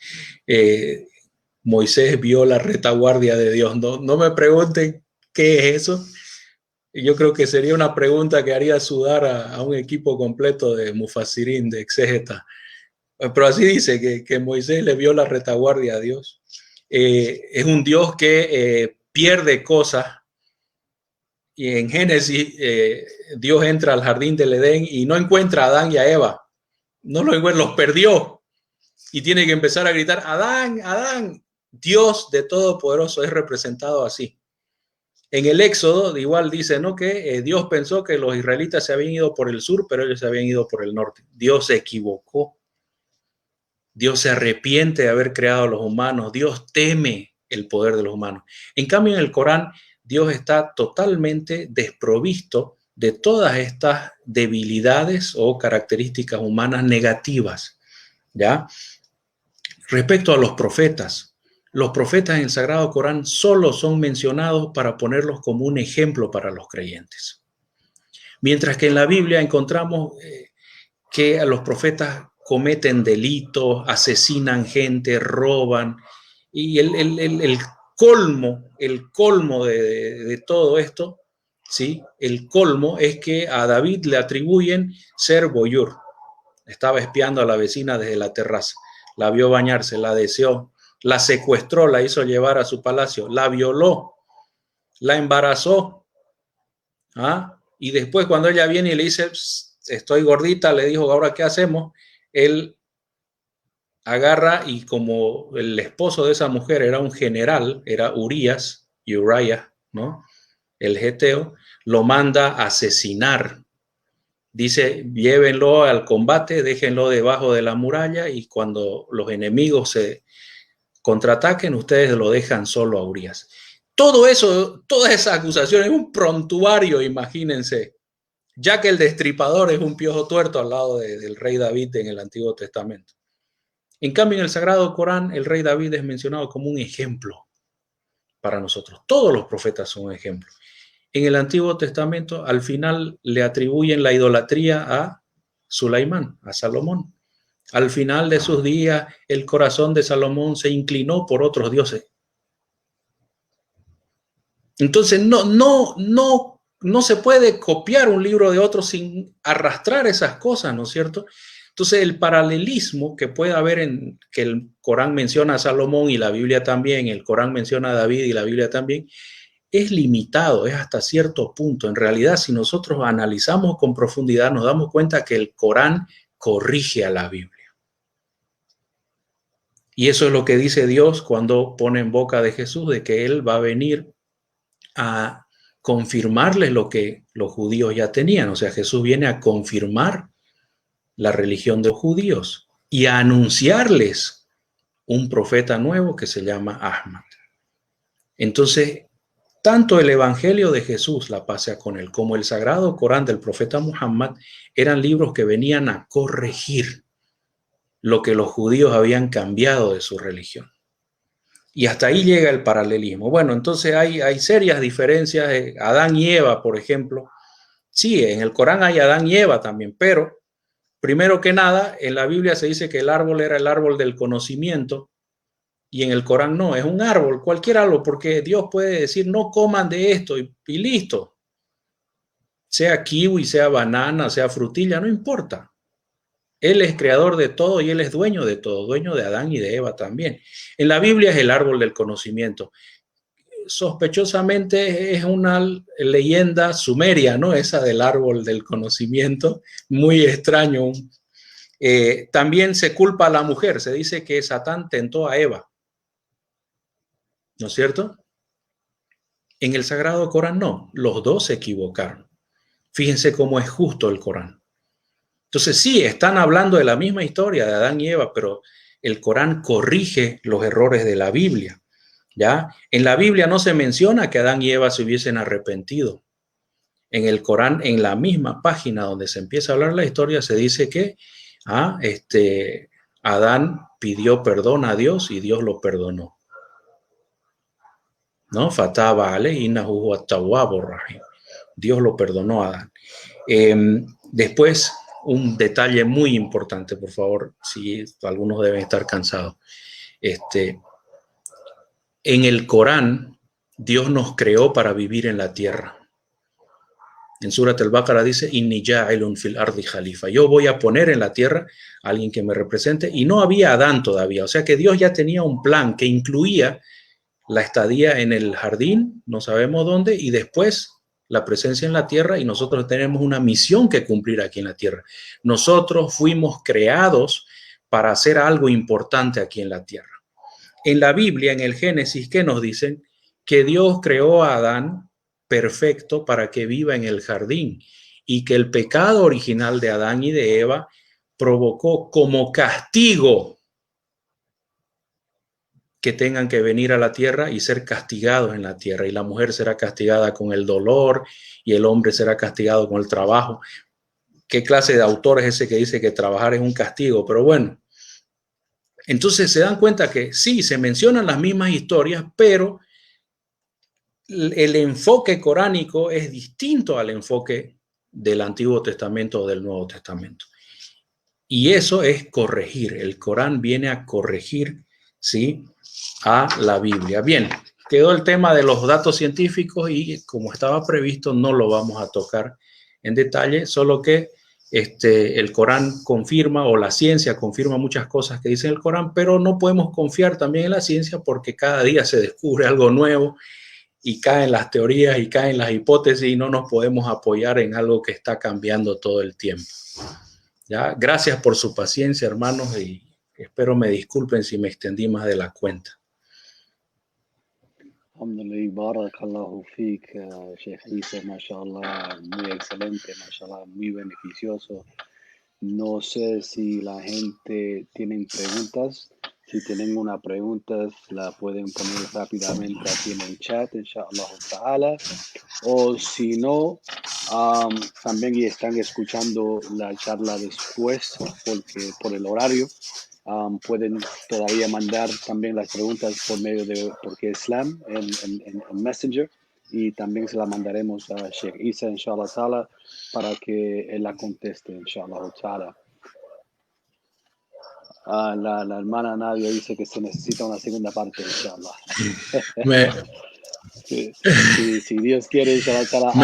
Moisés vio la retaguardia de Dios. No me pregunten qué es eso. Yo creo que sería una pregunta que haría sudar a un equipo completo de mufasirín, de exégeta. Pero así dice que Moisés le vio la retaguardia a Dios. Es un Dios que pierde cosas Y en Génesis, Dios entra al jardín del Edén y no encuentra a Adán y a Eva. No los encuentra, los perdió. Y tiene que empezar a gritar, Adán, Adán. Dios de Todopoderoso es representado así. En el Éxodo igual dice, ¿no?, que Dios pensó que los israelitas se habían ido por el sur, pero ellos se habían ido por el norte. Dios se equivocó. Dios se arrepiente de haber creado a los humanos. Dios teme el poder de los humanos. En cambio, en el Corán, Dios está totalmente desprovisto de todas estas debilidades o características humanas negativas, ¿ya? Respecto a los profetas en el Sagrado Corán solo son mencionados para ponerlos como un ejemplo para los creyentes. Mientras que en la Biblia encontramos que a los profetas cometen delitos, asesinan gente, roban, y el colmo de todo esto, ¿sí? El colmo es que a David le atribuyen ser voyeur. Estaba espiando a la vecina desde la terraza, la vio bañarse, la deseó, la secuestró, la hizo llevar a su palacio, la violó, la embarazó, ¿ah? Y después cuando ella viene y le dice, estoy gordita, le dijo, ¿ahora qué hacemos? Él agarra y como el esposo de esa mujer era un general, era Urias, ¿no?, el geteo, lo manda a asesinar. Dice, llévenlo al combate, déjenlo debajo de la muralla y cuando los enemigos se contraataquen, ustedes lo dejan solo a Urias. Todo eso, todas esas acusaciones, un prontuario, imagínense, ya que el destripador es un piojo tuerto al lado del rey David en el Antiguo Testamento. En cambio, en el Sagrado Corán, el rey David es mencionado como un ejemplo para nosotros. Todos los profetas son ejemplos. En el Antiguo Testamento, al final le atribuyen la idolatría a Sulaimán, a Salomón. Al final de sus días, el corazón de Salomón se inclinó por otros dioses. Entonces, no se puede copiar un libro de otro sin arrastrar esas cosas, ¿no es cierto? Entonces, el paralelismo que puede haber en que el Corán menciona a Salomón y la Biblia también, el Corán menciona a David y la Biblia también, es limitado, es hasta cierto punto. En realidad, si nosotros analizamos con profundidad, nos damos cuenta que el Corán corrige a la Biblia. Y eso es lo que dice Dios cuando pone en boca de Jesús de que Él va a venir a confirmarles lo que los judíos ya tenían. O sea, Jesús viene a confirmar la religión de los judíos y a anunciarles un profeta nuevo que se llama Ahmad. Entonces, tanto el Evangelio de Jesús, la paz sea con él, como el Sagrado Corán del profeta Muhammad eran libros que venían a corregir lo que los judíos habían cambiado de su religión. Y hasta ahí llega el paralelismo. Bueno, entonces hay serias diferencias. Adán y Eva, por ejemplo. Sí, en el Corán hay Adán y Eva también, pero primero que nada, en la Biblia se dice que el árbol era el árbol del conocimiento y en el Corán no, es un árbol, cualquier árbol, porque Dios puede decir no coman de esto y listo. Sea kiwi, sea banana, sea frutilla, no importa. Él es creador de todo y Él es dueño de todo, dueño de Adán y de Eva también. En la Biblia es el árbol del conocimiento. Sospechosamente es una leyenda sumeria, ¿no? Esa del árbol del conocimiento, muy extraño. También se culpa a la mujer, se dice que Satán tentó a Eva, ¿no es cierto? En el Sagrado Corán no, los dos se equivocaron. Fíjense cómo es justo el Corán. Entonces sí, están hablando de la misma historia de Adán y Eva, pero el Corán corrige los errores de la Biblia, ¿ya? En la Biblia no se menciona que Adán y Eva se hubiesen arrepentido. En el Corán, en la misma página donde se empieza a hablar la historia, se dice que Adán pidió perdón a Dios y Dios lo perdonó, ¿no? Fataba alayhi innahu huwa at-tawwabur rahim. Dios lo perdonó a Adán. Después, un detalle muy importante, por favor, si algunos deben estar cansados. En el Corán, Dios nos creó para vivir en la tierra. En Surat al-Baqarah dice, Inni ja'ilun fil ardi khalifa. Yo voy a poner en la tierra a alguien que me represente. Y no había Adán todavía. O sea que Dios ya tenía un plan que incluía la estadía en el jardín, no sabemos dónde, y después la presencia en la tierra y nosotros tenemos una misión que cumplir aquí en la tierra. Nosotros fuimos creados para hacer algo importante aquí en la tierra. En la Biblia, en el Génesis, ¿qué nos dicen? Que Dios creó a Adán perfecto para que viva en el jardín y que el pecado original de Adán y de Eva provocó como castigo que tengan que venir a la tierra y ser castigados en la tierra. Y la mujer será castigada con el dolor y el hombre será castigado con el trabajo. ¿Qué clase de autor es ese que dice que trabajar es un castigo? Pero bueno, entonces se dan cuenta que sí, se mencionan las mismas historias, pero el enfoque coránico es distinto al enfoque del Antiguo Testamento o del Nuevo Testamento. Y eso es corregir. El Corán viene a corregir, ¿sí?, a la Biblia. Bien, quedó el tema de los datos científicos y como estaba previsto no lo vamos a tocar en detalle, solo que el Corán confirma, o la ciencia confirma muchas cosas que dice el Corán, pero no podemos confiar también en la ciencia porque cada día se descubre algo nuevo y caen las teorías y caen las hipótesis y no nos podemos apoyar en algo que está cambiando todo el tiempo. ¿Ya? Gracias por su paciencia, hermanos, y espero me disculpen si me extendí más de la cuenta. Alhamdulillah, barakallahu fik, Sheikh Isa, mashallah, muy excelente, mashallah, muy beneficioso. No sé si la gente tiene preguntas. Si tienen una pregunta, la pueden poner rápidamente aquí en el chat, inshallah ta'ala. O si no, también están escuchando la charla después, porque por el horario, pueden todavía mandar también las preguntas por medio de Porque Islam en Messenger, y también se la mandaremos a Sheikh Isa, inshallah ta'ala, para que él la conteste, inshallah ta'ala. La hermana Nadia dice que se necesita una segunda parte, inshallah. Si Dios quiere, inshallah ta'ala,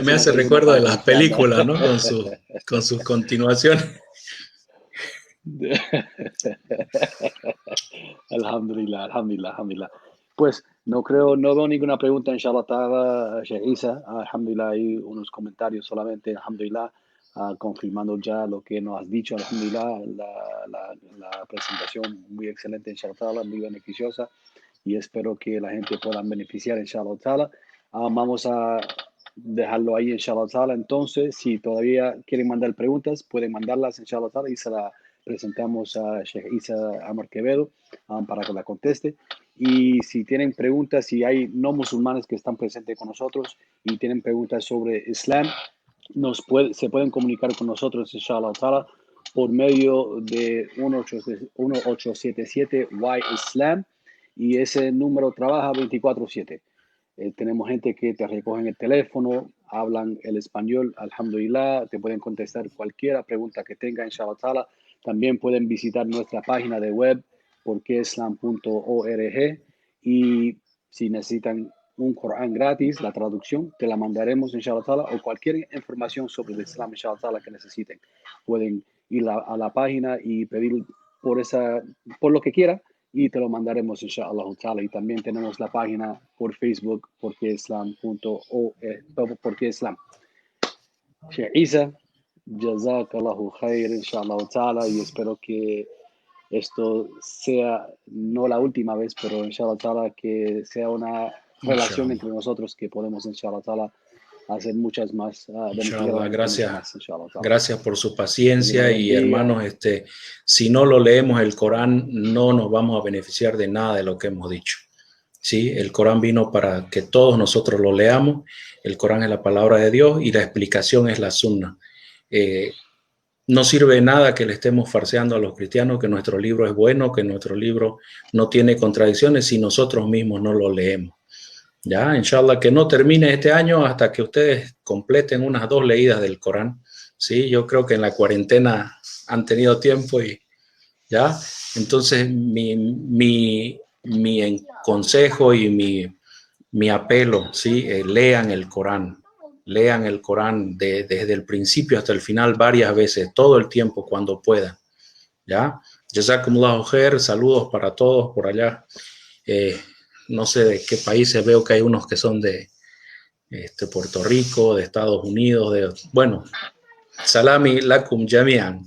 me hace recuerdo de las películas, ¿no? Con sus continuaciones. Alhamdulillah. Pues no veo ninguna pregunta, inshallah ta'ala, Sheikh Isa. Alhamdulillah, hay unos comentarios solamente, alhamdulillah, confirmando ya lo que nos has dicho, alhamdulillah, la presentación muy excelente, inshallah ta'ala, muy beneficiosa, y espero que la gente pueda beneficiar, inshallah ta'ala. Vamos a dejarlo ahí, inshallah ta'ala. Entonces, si todavía quieren mandar preguntas, pueden mandarlas, inshallah ta'ala, y se la presentamos a Sheikh Isa Amar Quevedo para que la conteste. Y si tienen preguntas, si hay no musulmanes que están presentes con nosotros y tienen preguntas sobre Islam, se pueden comunicar con nosotros, inshallah ta'ala, por medio de 1877-Y-Islam, y ese número trabaja 24/7. Tenemos gente que te recogen el teléfono, hablan el español, alhamdulillah, te pueden contestar cualquier pregunta que tengan, inshallah ta'ala. También pueden visitar nuestra página de web, porqueislam.org, y si necesitan un Corán gratis, la traducción, te la mandaremos, inshallah ta'ala, o cualquier información sobre el Islam, inshallah ta'ala, que necesiten. Pueden ir a la página y pedir por lo que quiera, y te lo mandaremos, inshallah ta'ala. Y también tenemos la página por Facebook, Porque Islam. Sheikh Isa, jazakallahu khair, inshallah ta'ala, y espero que esto sea no la última vez, pero inshallah ta'ala que sea una relación entre nosotros que podemos, inshallah ta'ala, hacer muchas más. Inshallah, gracias. Más, inshallah ta'ala. Gracias por su paciencia, y hermanos, si no lo leemos el Corán, no nos vamos a beneficiar de nada de lo que hemos dicho. ¿Sí? El Corán vino para que todos nosotros lo leamos. El Corán es la palabra de Dios y la explicación es la sunna. No sirve de nada que le estemos farseando a los cristianos que nuestro libro es bueno, que nuestro libro no tiene contradicciones, si nosotros mismos no lo leemos. Ya, inshallah, que no termine este año hasta que ustedes completen unas 2 leídas del Corán. Sí, yo creo que en la cuarentena han tenido tiempo y ya. Entonces, mi consejo y mi apelo, ¿sí? Lean el Corán. Lean el Corán desde el principio hasta el final varias veces, todo el tiempo cuando puedan. ¿Ya? Jazakumullahu khair, saludos para todos por allá. No sé de qué países, veo que hay unos que son de Puerto Rico, de Estados Unidos, bueno, salami lakum jamian.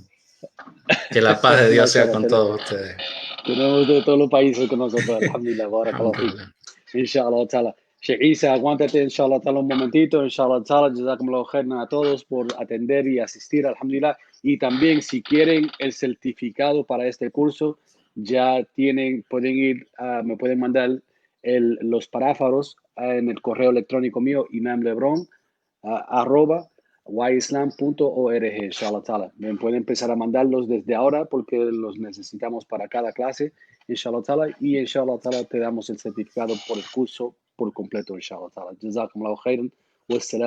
Que la paz de Dios sea con todos ustedes. Tenemos de todos los países con nosotros, alhamdulillah, barakallahu fik. Inshallah ta'ala. Sheikh Isa, aguántate, inshallah ta'ala, un momentito, inshallah ta'ala, jazakumullahu khairan a todos por atender y asistir, alhamdulillah. Y también, si quieren el certificado para este curso, ya pueden ir, me pueden mandar los paráfraos en el correo electrónico mío, imamlebron, @yslam.org, inshallah ta'ala. Me pueden empezar a mandarlos desde ahora porque los necesitamos para cada clase, inshallah ta'ala, y inshallah ta'ala te damos el certificado por el curso por completo, inshallah ta'ala. Jazakumullahu khairan. Wassalam.